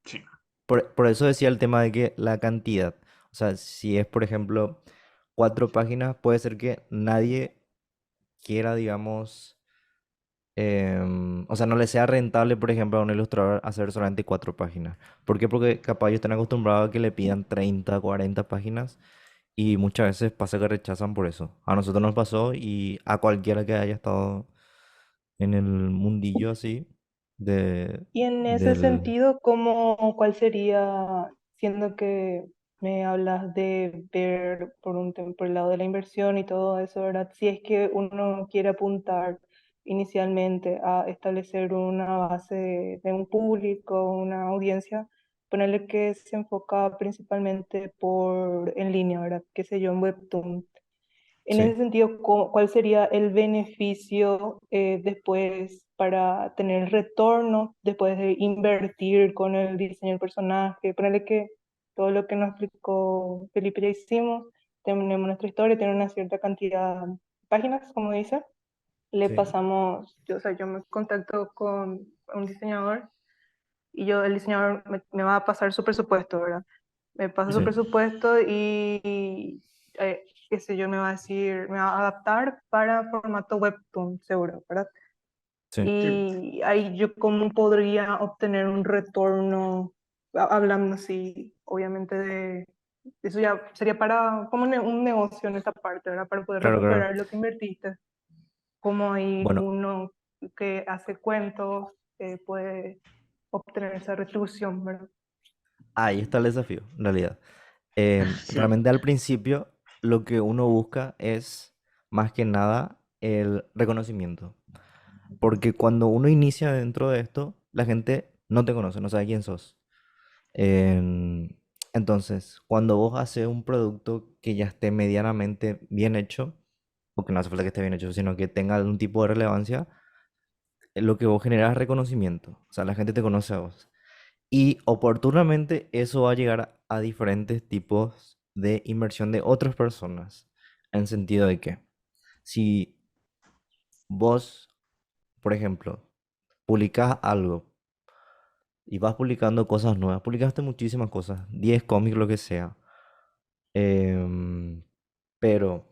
Sí, Por eso decía el tema de que la cantidad. O sea, si es, por ejemplo, 4 páginas, puede ser que nadie quiera, digamos, o sea, no le sea rentable, por ejemplo, a un ilustrador hacer solamente 4 páginas. ¿Por qué? Porque capaz ellos están acostumbrados a que le pidan 30, 40 páginas y muchas veces pasa que rechazan por eso. A nosotros nos pasó y a cualquiera que haya estado en el mundillo así de, Y en ese del... sentido, cuál sería, siendo que me hablas de ver por el lado de la inversión y todo eso, ¿verdad? Si es que uno quiere apuntar inicialmente a establecer una base de un público, una audiencia, ponerle que se enfoca principalmente por en línea, ¿verdad? Qué sé yo, en Webtoon. En Sí, ese sentido, ¿cuál sería el beneficio después para tener el retorno, después de invertir con el diseño del personaje? Ponerle que todo lo que nos explicó Felipe ya hicimos, tenemos nuestra historia, tiene una cierta cantidad de páginas, como dice. Le sí, pasamos, o sea, yo me contacto con un diseñador y el diseñador me va a pasar su presupuesto, ¿verdad? Me pasa su sí, presupuesto y qué sé yo, me va a decir, me va a adaptar para formato webtoon, seguro, ¿verdad? sí. sí. Y ahí yo cómo podría obtener un retorno, hablando así, obviamente Eso ya sería para como un negocio en esta parte, ¿verdad? Para poder Claro, claro. recuperar lo que invertiste. Como hay Bueno, uno que hace cuentos, puede obtener esa retribución, ¿verdad? ahí está el desafío, en realidad. Sí. Realmente al principio lo que uno busca es más que nada el reconocimiento. Porque cuando uno inicia dentro de esto, la gente no te conoce, no sabe quién sos. Em, entonces, cuando vos haces un producto que ya esté medianamente bien hecho, porque no hace falta que esté bien hecho, sino que tenga algún tipo de relevancia, lo que vos generas es reconocimiento. O sea, la gente te conoce a vos. Y oportunamente eso va a llegar a diferentes tipos de inversión de otras personas. En sentido de que si vos, por ejemplo, publicas algo y vas publicando cosas nuevas, publicaste muchísimas cosas, 10 cómics, lo que sea, em, pero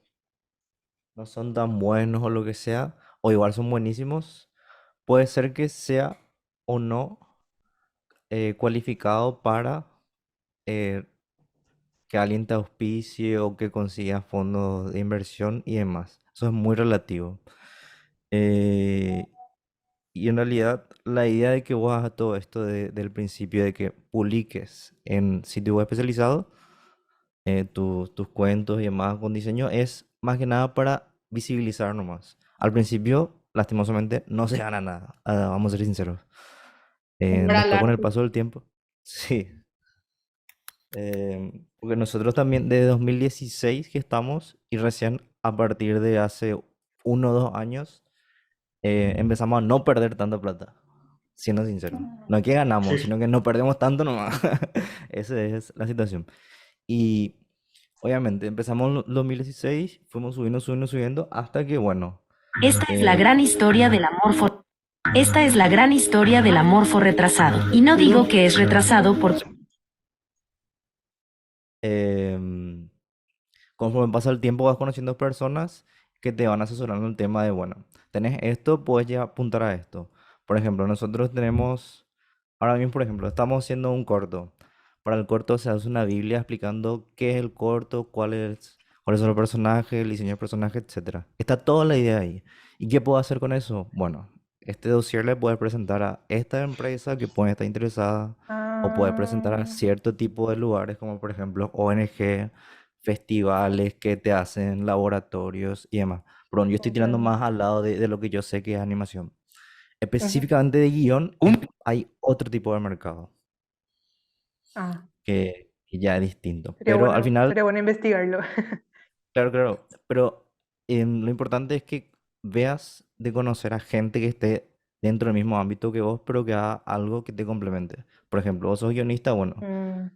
no son tan buenos o lo que sea, o igual son buenísimos, puede ser que sea o no cualificado para eh, que alguien te auspicie o que consiga fondos de inversión y demás. Eso es muy relativo. Eh, y en realidad la idea de que vos hagas todo esto del principio de que publiques en sitio web especializado tus cuentos y demás con diseño es más que nada para visibilizar nomás. Al principio, lastimosamente, no se gana nada, vamos a ser sinceros. Para Después con el largo. paso del tiempo, sí. Porque nosotros también de 2016 que estamos y recién a partir de hace 1 o 2 años empezamos a no perder tanta plata, siendo sincero. No es que ganamos, Sí. sino que no perdemos tanto nomás. Esa es la situación. Y obviamente empezamos en 2016, fuimos subiendo, subiendo, subiendo, hasta que, bueno, Esta es la eh, gran historia del amorfo. Esta es la gran historia del amorfo retrasado. Y no digo que es retrasado porque em, conforme pasa el tiempo vas conociendo personas que te van asesorando el tema de, bueno, tenés esto, puedes ya apuntar a esto. Por ejemplo, nosotros tenemos, ahora mismo, por ejemplo, estamos haciendo un corto. Para el corto se hace una Biblia explicando qué es el corto, cuáles son los personajes, el diseño del personaje, etcétera. Está toda la idea ahí. ¿Y qué puedo hacer con eso? Bueno, este dossier le puedes presentar a esta empresa que puede estar interesada o puedes presentar a Ah, cierto tipo de lugares como por ejemplo ONG, festivales que te hacen laboratorios y demás. Pero yo estoy tirando entiendo. más al lado de lo que yo sé que es animación. Ujú. Específicamente de guión, hay otro tipo de mercado Ah, que ya es distinto. Pero al final, sería bueno investigarlo. claro, claro, pero lo importante es que veas de conocer a gente que esté dentro del mismo ámbito que vos, pero que haga algo que te complemente. Por ejemplo, vos sos guionista, bueno, Mm,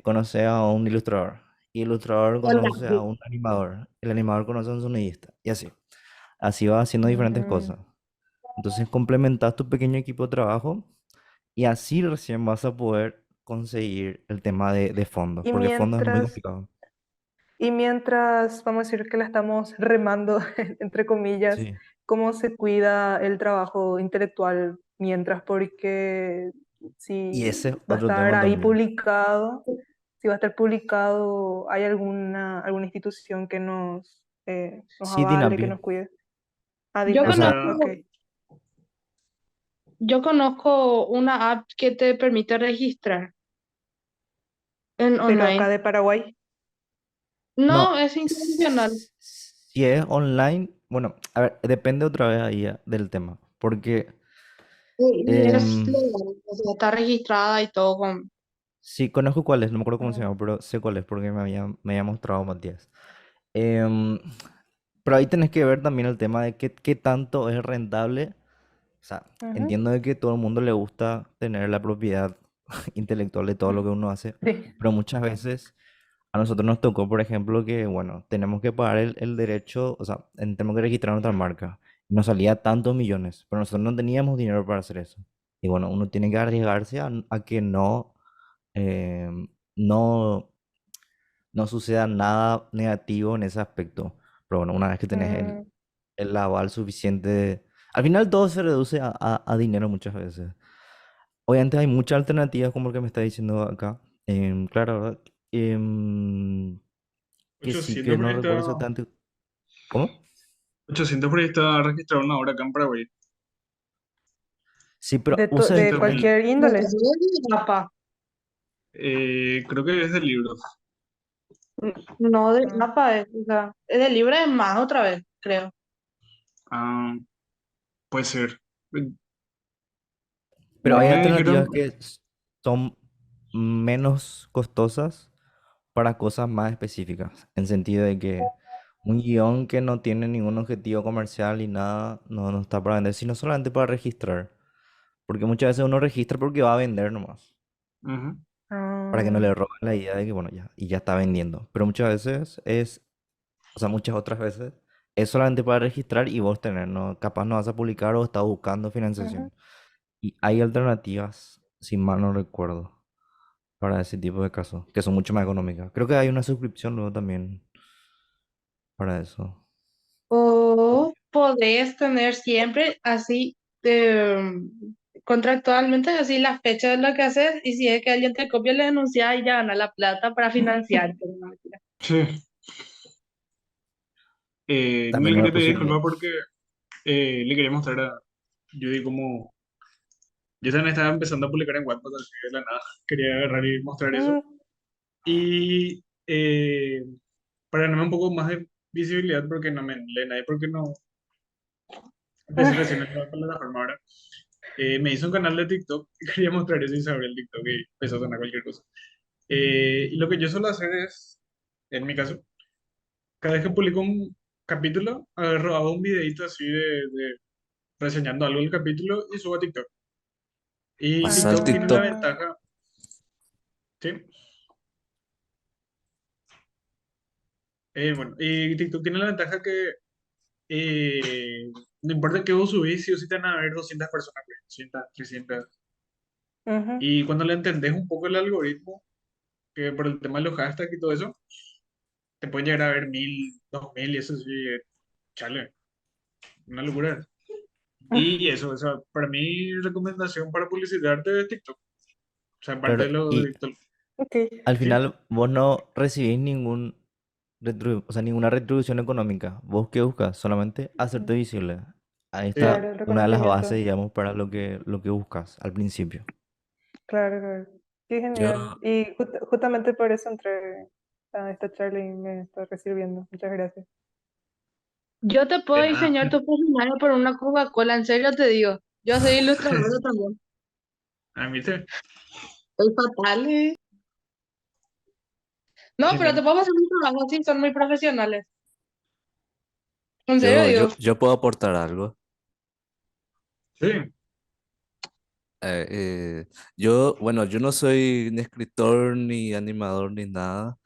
conoce a un ilustrador. Y el ilustrador Hola, conoce a un animador. El animador conoce a un sonidista. Y así. Así vas haciendo diferentes mm. cosas. Entonces complementas tu pequeño equipo de trabajo y así recién vas a poder conseguir el tema de fondos, Y porque fondos es muy mientras, complicado. y mientras, vamos a decir que la estamos remando, entre comillas, Sí. ¿cómo se cuida el trabajo intelectual mientras? Porque Y ese si es va a otro estar tema ahí también. publicado, si va a estar publicado, ¿hay alguna institución que nos Sí, avale, que Dinapi. nos cuide? Ah, yo O Dinapi, sea, ok. conozco, yo conozco una app que te permite registrar en Pero acá online. de Paraguay. No, No, es internacional. si es online, bueno, a ver, depende otra vez ahí del tema, porque Y es em, legal, o sea, está registrada y todo con... sí, conozco cuál es, no me acuerdo cómo se Mm, llama, pero sé cuál es porque me había mostrado Matías. Em, pero ahí tenés que ver también el tema de qué tanto es rentable. O sea, ujú. entiendo de que todo el mundo le gusta tener la propiedad intelectual de todo lo que uno hace, Sí. pero muchas veces a nosotros nos tocó, por ejemplo, que, bueno, tenemos que pagar el derecho, o sea, tenemos que registrar nuestra marca. Y nos salía tantos millones, pero nosotros no teníamos dinero para hacer eso. Y bueno, uno tiene que arriesgarse a que eh, no, no suceda nada negativo en ese aspecto. Pero bueno, una vez que tenés el, Mm, el aval suficiente, al final todo se reduce a dinero muchas veces. Obviamente hay muchas alternativas como el que me está diciendo acá. Claro, ¿verdad? Em, que sí, 800 que por no ahí recuerdo está, exactamente. ¿Cómo? 800 por ahí está registrado una hora acá en Paraguay. Sí, pero De, vos sabés de 800.000. cualquier Me índole. pasó de mapa, Creo que es de libros. no de Ah, mapa, o sea, es de libre de más otra vez, creo. Ah, puede ser. pero hay Me No, alternativas dijeron, que son menos costosas para cosas más específicas, en sentido de que un guión que no tiene ningún objetivo comercial y nada, no está para vender, sino solamente para registrar. Porque muchas veces uno registra porque va a vender nomás, ujú, para que no ah, le roben la idea de que, bueno, ya, y ya está vendiendo. Pero muchas veces es, o sea, muchas otras veces es solamente para registrar y vos tener, ¿no? Capaz no vas a publicar o estás buscando ujú. financiación. Y hay alternativas, si mal no recuerdo, para ese tipo de casos, que son mucho más económicas. Creo que hay una suscripción luego también para eso. o podés tener siempre así, contractualmente, así la fecha de lo que haces y si es que alguien te copia, le denuncia y ya gana la plata para financiarte. No, mentira. sí. No También le es una quería pedir posibilidad. disculpas porque le quería mostrar a Judy como... Yo también estaba empezando a publicar en Wattpad así de la nada. Quería agarrar y mostrar eso. Mm, Y para ganarme un poco más de visibilidad porque no me lee nadie, porque no empecé recién en la plataforma ahora. Me hizo un canal de TikTok y quería mostrar eso y saber el TikTok y empezó a sonar cualquier cosa. Y lo que yo suelo hacer es, en mi caso, cada vez que publico un capítulo, agarro, hago un videito así de reseñando algo del capítulo y subo a TikTok. Y Pasa el TikTok tiene la TikTok. ah, ventaja, ¿sí? Bueno, y TikTok tiene la ventaja que no importa que vos subís, sí o sí te van a ver 200 personas, pues, 200, 300. ujú. Y cuando le entendés un poco el algoritmo, que por el tema de los hashtags y todo eso, te pueden llegar a ver 1000, 2000 y eso sí, chale, una locura. Y eso, o sea, para mí, recomendación para publicitarte es TikTok. O sea, aparte Claro, de lo y de TikTok. Ok, al ¿Sí? final vos no recibís o sea, ninguna retribución económica. ¿Vos qué buscas? Solamente hacerte visible. Ahí Sí. está claro, el una de las reconocimiento. bases, digamos, para lo que buscas al principio. Claro, claro. Qué Yo, genial. Y justamente por eso entré a esta charla y me está recibiendo. Muchas gracias. Yo te puedo De nada. diseñar tu personaje por una Coca-Cola, en serio te digo. Yo soy ilustradora también. A mí te. Soy fatal, ¿eh? No, pero te Genial. puedo hacer un trabajo así, son muy profesionales. En serio yo, digo. yo, yo puedo aportar algo. Sí. Eh, bueno, yo no soy ni escritor, ni animador, ni nada.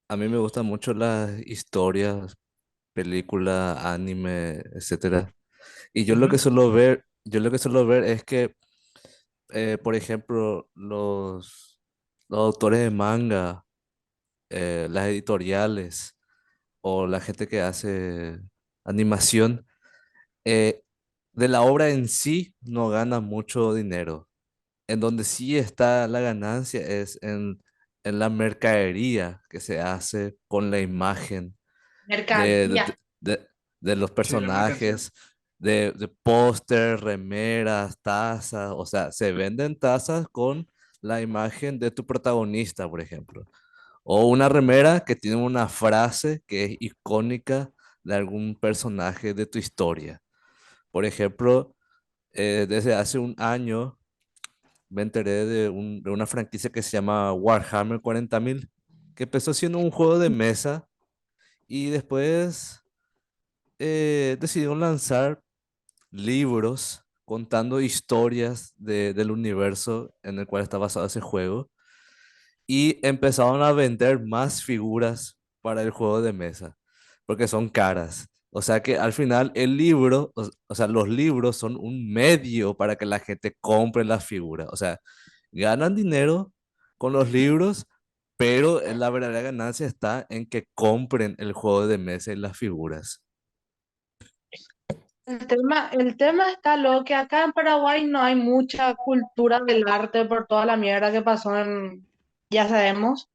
A mí me gustan mucho las historias, películas, anime, etcétera. Y Ujú. yo lo que suelo ver es que, por ejemplo, los autores de manga, las editoriales o la gente que hace animación, eh, de la obra en sí no gana mucho dinero. En donde sí está la ganancia es en la mercadería que se hace con la imagen de, de, Mercancía. de- de- de los Sí, la mercancía. personajes, de póster, remeras, tazas. O sea, se venden tazas con la imagen de tu protagonista, por ejemplo. O una remera que tiene una frase que es icónica de algún personaje de tu historia. Por ejemplo, desde hace un año me enteré de una franquicia que se llama Warhammer 40.000, que empezó siendo un juego de mesa y después decidieron lanzar libros contando historias del universo en el cual está basado ese juego y empezaron a vender más figuras para el juego de mesa, porque son caras. O sea que al final el libro, o sea, los libros son un medio para que la gente compre las figuras. O sea, ganan dinero con los libros, pero la verdadera ganancia está en que compren el juego de mesa y las figuras. El tema está lo que acá en Paraguay no hay mucha cultura del arte por toda la mierda que pasó en, ya sabemos.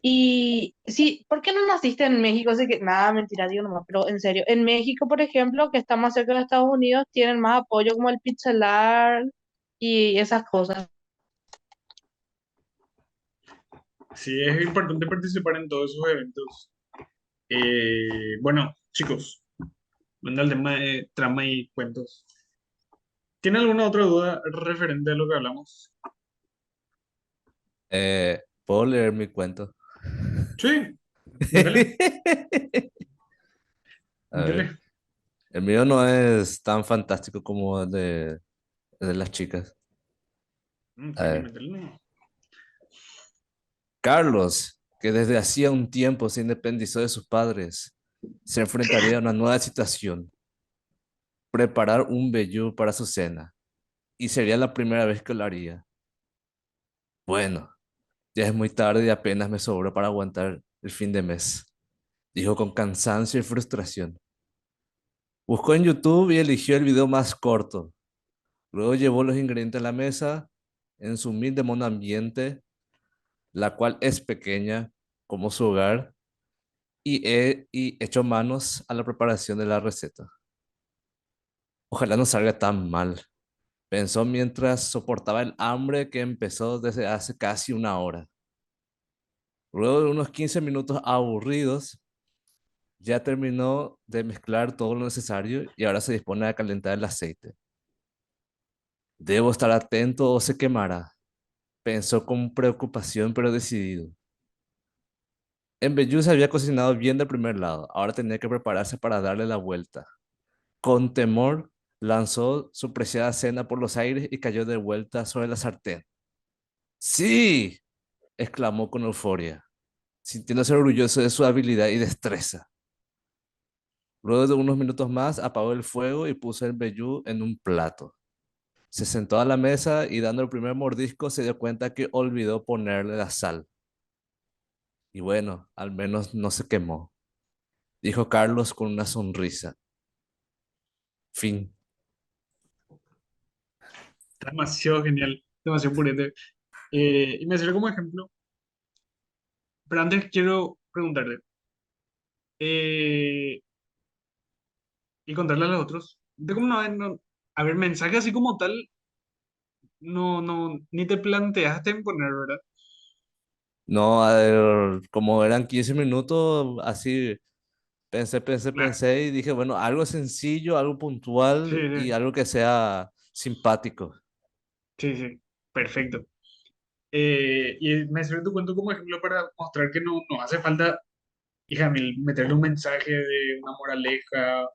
Y sí, ¿por qué no naciste en México? Así que, nada, mentira, digo nomás, pero en serio, en México, por ejemplo, que está más cerca de Estados Unidos, tienen más apoyo como el Pizzalar y esas cosas. Sí, es importante participar en todos esos eventos. Bueno, chicos, volviendo al tema de trama y cuentos. ¿Tiene alguna otra duda referente a lo que hablamos? ¿Puedo leer mi cuento? Sí, dale, A ver, dale. el mío no es tan fantástico como el de las chicas. A Tranqui, ver, métele nomás. Carlos, que desde hacía un tiempo se independizó de sus padres, se enfrentaría a una nueva situación, preparar un vellú para su cena, y sería la primera vez que lo haría. Bueno, ya es muy tarde y apenas me sobró para aguantar el fin de mes, dijo con cansancio y frustración. Buscó en YouTube y eligió el video más corto. Luego llevó los ingredientes a la mesa en su humilde monoambiente, la cual es pequeña como su hogar, y echó manos a la preparación de la receta. Ojalá no salga tan mal, pensó mientras soportaba el hambre que empezó desde hace casi una hora. Luego de unos 15 minutos aburridos, ya terminó de mezclar todo lo necesario y ahora se dispone a calentar el aceite. Debo estar atento o se quemará, pensó con preocupación pero decidido. En Bellú se había cocinado bien del primer lado, ahora tenía que prepararse para darle la vuelta. Con temor, lanzó su preciada cena por los aires y cayó de vuelta sobre la sartén. ¡Sí! Exclamó con euforia, sintiéndose orgulloso de su habilidad y destreza. Luego de unos minutos más, apagó el fuego y puso el vellú en un plato. Se sentó a la mesa y dando el primer mordisco se dio cuenta que olvidó ponerle la sal. Y bueno, al menos no se quemó, dijo Carlos con una sonrisa. Fin. Está demasiado genial, demasiado purete. Y me sirve como ejemplo, pero antes quiero preguntarte eh, y contarle a los otros. De cómo a ver, mensaje así como tal, ni te planteaste en poner, ¿verdad? No, a ver, como eran 15 minutos, así Claro, pensé y dije, bueno, algo sencillo, algo sí, puntual y sí, algo que sea simpático. sí, sí, perfecto. Y me sirve tu cuento como ejemplo para mostrar que no hace falta, hija, meterle un mensaje de una moraleja,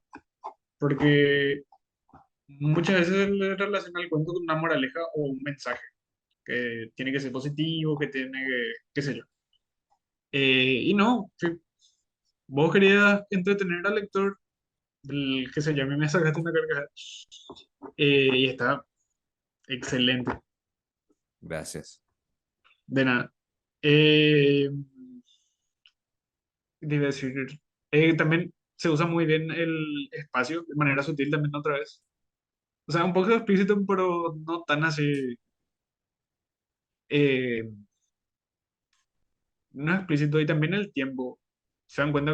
porque muchas veces se le relaciona el cuento con una moraleja o un mensaje que tiene que ser positivo, que tiene que, qué sé yo. Y no, sí, vos querías entretener al lector, el que se llame Me sacaste una carcajada, y está excelente, Gracias. de nada. Eh, te iba a decir, también se usa muy bien el espacio de manera sutil también otra vez. O sea, un poco explícito, pero no tan así, eh, no explícito. Y también el tiempo. Se dan cuenta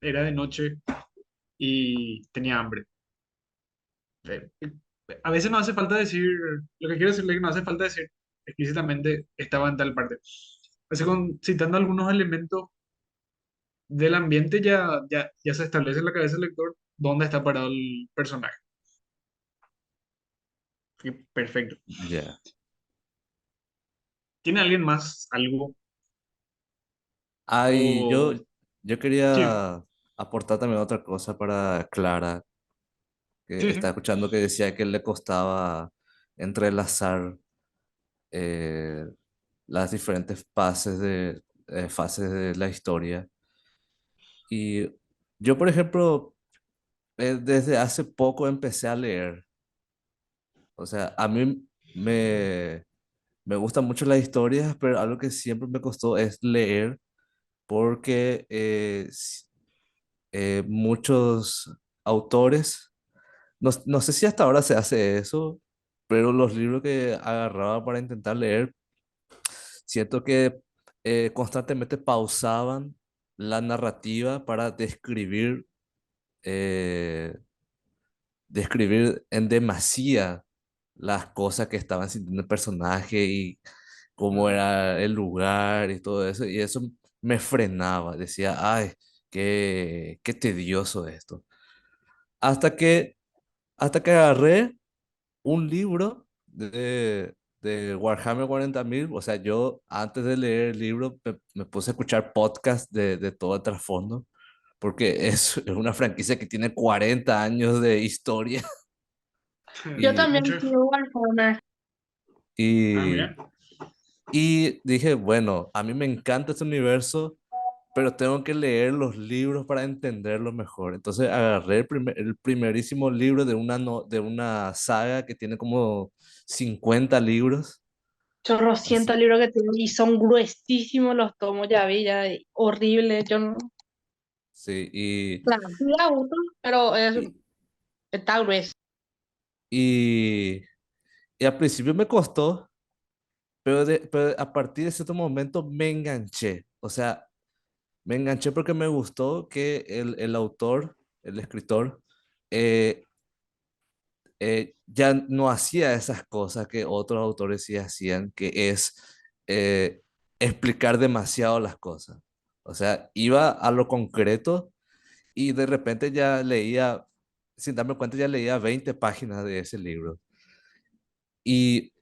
que era de noche y tenía hambre. Eh, a veces no hace falta decir, lo que quiero decirle es que no hace falta decir explícitamente estaba en tal parte. Así citando algunos elementos del ambiente ya se establece en la cabeza del lector dónde está parado el personaje. Sí, perfecto. Ya. ¿Tiene alguien más algo? Ay, O yo sí, quería aportar también otra cosa para Clara, que sí, está sí. escuchando que decía que le costaba entrelazar eh, las diferentes fases de la historia. Y yo, por ejemplo, desde hace poco empecé a leer. O sea, a mí me gustan mucho las historias, pero algo que siempre me costó es leer porque muchos autores, no sé si hasta ahora se hace eso, pero los libros que agarraba para intentar leer, siento que constantemente pausaban la narrativa para eh, describir en demasía las cosas que estaban sintiendo el personaje y cómo Ujú. era el lugar y todo eso. Y eso me frenaba. Decía, ay, qué tedioso esto. Hasta que, hasta que agarré un libro de Warhammer 40.000. O sea, yo antes de leer el libro me puse a escuchar podcast de todo el trasfondo, porque es una franquicia que tiene 40 años de historia. Yo Y, también Mucho. quiero Warhammer. Ah, y, mira. y dije, bueno, a mí me encanta este universo, pero tengo que leer los libros para entenderlo mejor. Entonces agarré el primerísimo libro de una, de una saga que tiene como 50 libros. Chorrocientos Así, libros que tienen y son gruesísimos los tomos, ya vi, ya horrible. Yo no. sí, y, Claro, sí da gusto, pero y, está grueso. y, y al principio me costó, pero a partir de cierto momento me enganché. O sea, me enganché porque me gustó que el autor, el escritor, eh, ya no hacía esas cosas que otros autores sí hacían, que es eh, explicar demasiado las cosas. O sea, iba a lo concreto y de repente ya leía, sin darme cuenta, ya leía 20 páginas de ese libro. Y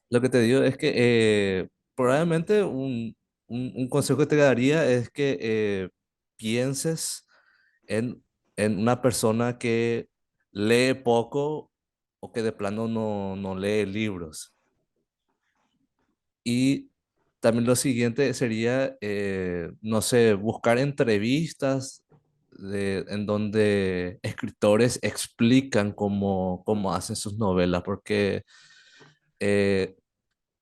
lo que te digo es que probablemente un consejo que te daría es que pienses en, en una persona que lee poco o que de plano no lee libros. Y también lo siguiente sería, no sé, buscar entrevistas en donde escritores explican cómo hacen sus novelas, porque eh,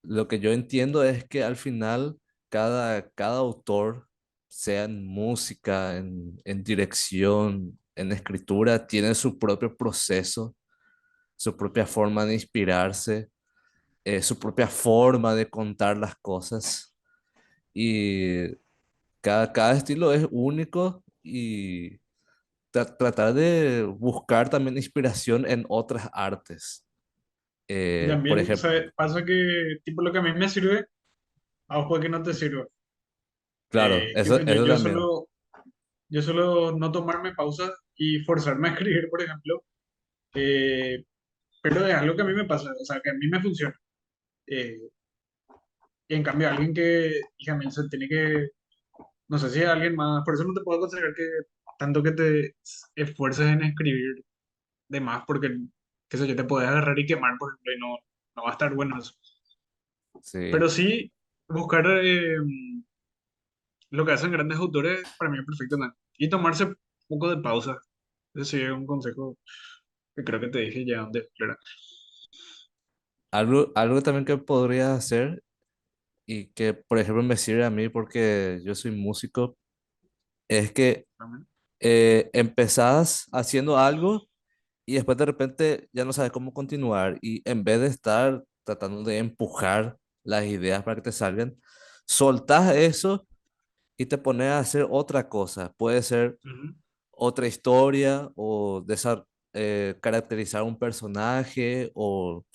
lo que yo entiendo es que al final cada autor, sea en música, en dirección, en escritura, tiene su propio proceso, su propia forma de inspirarse, su propia forma de contar las cosas. Y cada estilo es único y tratar de buscar también inspiración en otras artes. Y Por también, ejemplo, ¿sabes? Pasa que, tipo, lo que a mí me sirve, a vos puede que no te sirva. claro, Tipo, eso también. yo solo no tomarme pausas y forzarme a escribir, por ejemplo. eh, pero es algo que a mí me pasa, o sea, que a mí me funciona. Eh, y en cambio, alguien que, hija, mí se tiene que, no sé si hay alguien más, por eso no te puedo aconsejar que tanto que te esfuerces en escribir de más, porque, qué sé yo, te puedes agarrar y quemar, por ejemplo, y no va a estar bueno eso. Sí. Pero sí, buscar lo que hacen grandes autores, para mí es perfecto también. Y tomarse un poco de pausa. Ese sí es un consejo que creo que te dije ya antes, Clara. Algo también que podría hacer y que, por ejemplo, me sirve a mí porque yo soy músico, es que empezás haciendo algo y después de repente ya no sabes cómo continuar y en vez de estar tratando de empujar las ideas para que te salgan, soltás eso y te pones a hacer otra cosa. Puede ser Ujú. otra historia o caracterizar un personaje o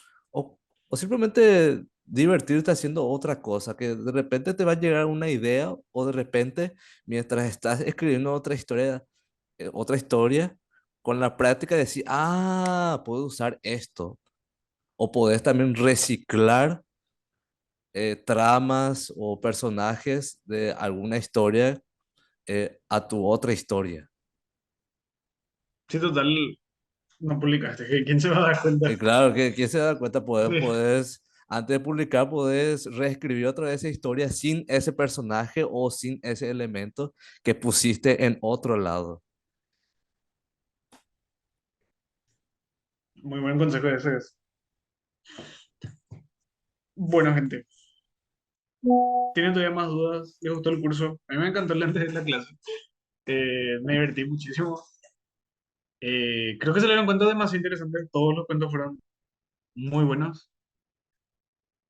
simplemente divertirte haciendo otra cosa, que de repente te va a llegar una idea o de repente mientras estás escribiendo otra historia, con la práctica decir, ah, puedo usar esto. O podés también reciclar tramas o personajes de alguna historia a tu otra historia. Sí, total, no publicaste. ¿Quién se va a dar cuenta? Y claro, que quién se da cuenta, Sí. antes de publicar, puedes reescribir otra vez esa historia sin ese personaje o sin ese elemento que pusiste en otro lado. Muy buen consejo ese es. Bueno, gente, ¿tienen todavía más dudas? ¿Les gustó el curso? A mí me encantó el antes de la clase. Me divertí muchísimo. Creo que se dieron cuentos demasiado interesantes. Todos los cuentos fueron muy buenos.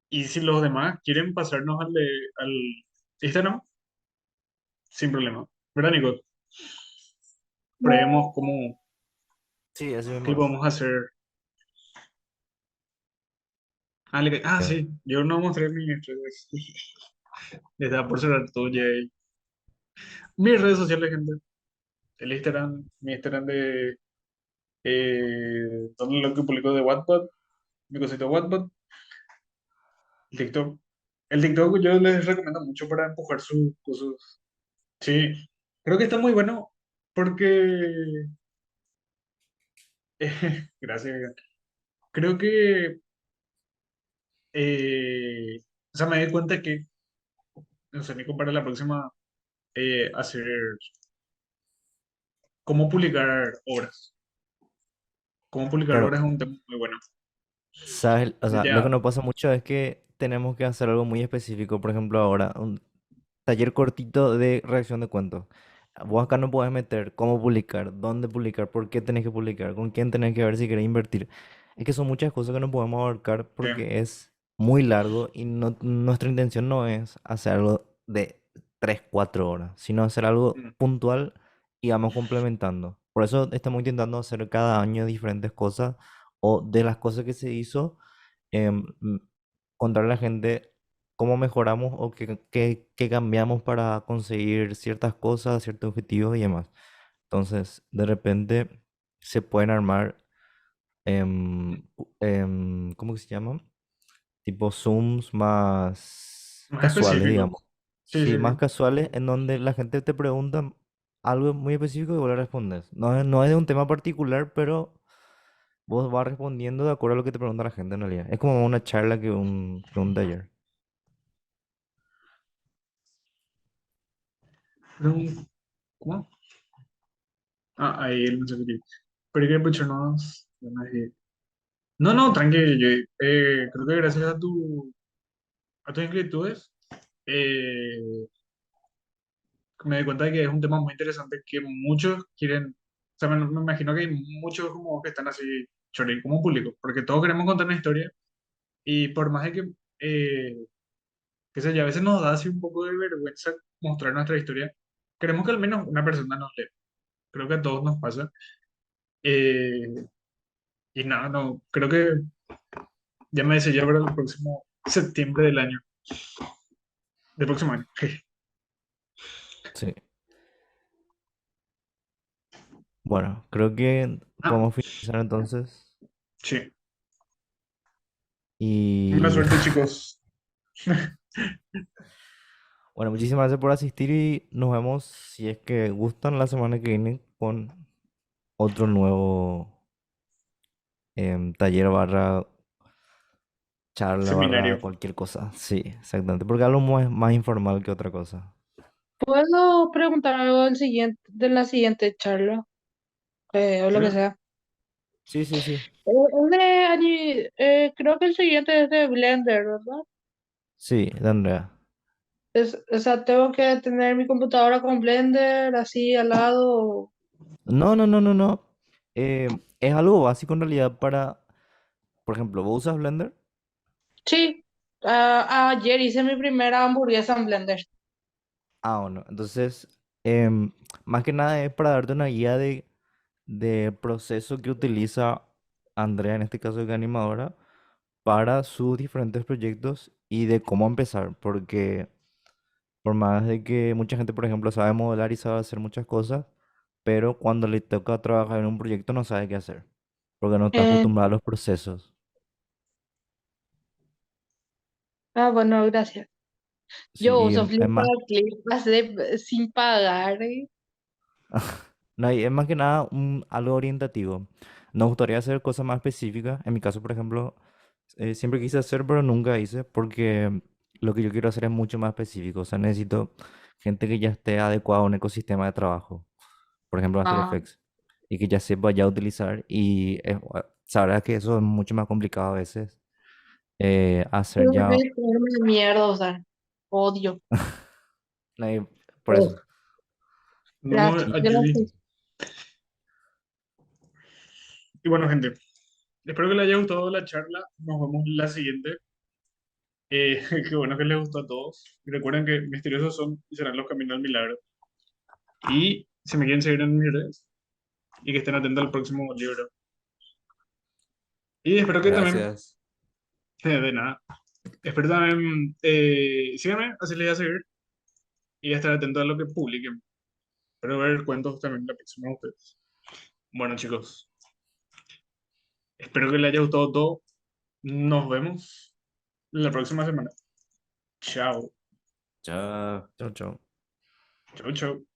Y si los demás quieren pasarnos al ¿Esta no? Sin problema. ¿Verdad, Nico? Probemos cómo, Sí, así qué mismo es. podemos hacer. Eh, Sí, yo no mostré mis redes. Les da por cerrar todo ya. Mis redes sociales, gente. El Instagram, mi Instagram de todo lo que publico de Wattpad, mi cosita de Wattpad, el TikTok. El TikTok yo les recomiendo mucho para empujar sus cosas. Sí, creo que está muy bueno porque, gracias, creo que, o sea, me di cuenta que, no sé, ni para la próxima, hacer, cómo publicar obras. Cómo publicar claro, obras es un tema muy bueno. sabes, o sea, lo que Ya, nos pasa mucho es que tenemos que hacer algo muy específico. Por ejemplo, ahora, un taller cortito de redacción de cuentos. Vos acá no podés meter cómo publicar, dónde publicar, por qué tenés que publicar, con quién tenés que ver si querés invertir. Es que son muchas cosas que no podemos abarcar sí, porque es muy largo y nuestra intención no es hacer algo de 3 4 horas, sino hacer algo mm, puntual y vamos complementando. Por eso estamos intentando hacer cada año diferentes cosas o de las cosas que se hizo, m- contarle a la gente cómo mejoramos o qué cambiamos para conseguir ciertas cosas, ciertos objetivos y demás. Entonces, de repente se pueden armar, ¿cómo que se llaman? Tipo Zooms más más casuales, específico. digamos. Sí, Sí, sí, más sí. casuales en donde la gente te pregunta algo muy específico y vos le respondes. No es de un tema particular, pero vos vas respondiendo de acuerdo a lo que te pregunta la gente en realidad. Es como una charla que un taller. No, ¿cómo? Ahí el mensaje que... Pero que pucha, no, no, no, tranqui, yo creo que gracias a tus inquietudes, eh, me di cuenta de que es un tema muy interesante que muchos quieren, o sea, me imagino que hay muchos como que están así, chorri, como público, porque todos queremos contar una historia y por más de que, qué sé yo, a veces nos da así un poco de vergüenza mostrar nuestra historia, queremos que al menos una persona nos lea. Creo que a todos nos pasa. Eh, y nada, no, creo que ya me decía ya para el próximo septiembre del próximo año. Sí. Bueno, creo que Ah, podemos finalizar entonces. sí. Buena Y suerte, chicos. bueno, muchísimas gracias por asistir y nos vemos si es que gustan la semana que viene con otro nuevo taller barra charla barra Seminario. cualquier cosa. Sí, exactamente. Porque algo más informal que otra cosa. ¿Puedo preguntar algo de la siguiente charla? O ¿Sí? lo que sea. Sí, sí, sí. Creo que el siguiente es de Blender, ¿verdad? Sí, de Andrea. O sea, tengo que tener mi computadora con Blender así al lado. No, no, no, no, no. Es algo básico en realidad para, por ejemplo, ¿vos usas Blender? Sí, ayer hice mi primera hamburguesa en Blender. Ah, bueno. Entonces, em, más que nada es para darte una guía de proceso que utiliza Andrea, en este caso que es animadora, para sus diferentes proyectos y de cómo empezar. Porque por más de que mucha gente, por ejemplo, sabe modelar y sabe hacer muchas cosas, pero cuando le toca trabajar en un proyecto no sabe qué hacer, porque no está Eh, acostumbrado a los procesos. bueno, gracias. Sí, Yo y uso es más, Clip sin pagar. no, y es más que nada algo orientativo. Nos gustaría hacer cosas más específicas. En mi caso, por ejemplo, siempre quise hacer, pero nunca hice, porque lo que yo quiero hacer es mucho más específico. O sea, necesito gente que ya esté adecuada a un ecosistema de trabajo, por ejemplo, After Ah, Effects, y que ya sepa ya utilizar. Y sabrás que eso es mucho más complicado a veces, hacer pero ya. es una mierda, o sea, odio. Por eso. No, Gracias, Y gracias. y bueno, gente, espero que les haya gustado la charla. Nos vemos la siguiente. Qué bueno que les gustó a todos. Y recuerden que misteriosos son y serán los caminos al milagro. Y si me quieren seguir en mis redes, y que estén atentos al próximo libro. Y espero que también, Gracias. de nada, espero también, síganme, así les voy a seguir y estar atento a lo que publiquen. Espero ver cuentos también la próxima de ustedes. Bueno, chicos, espero que les haya gustado todo. Nos vemos la próxima semana. Chao. Chao. Chao, chao. Chau, chau.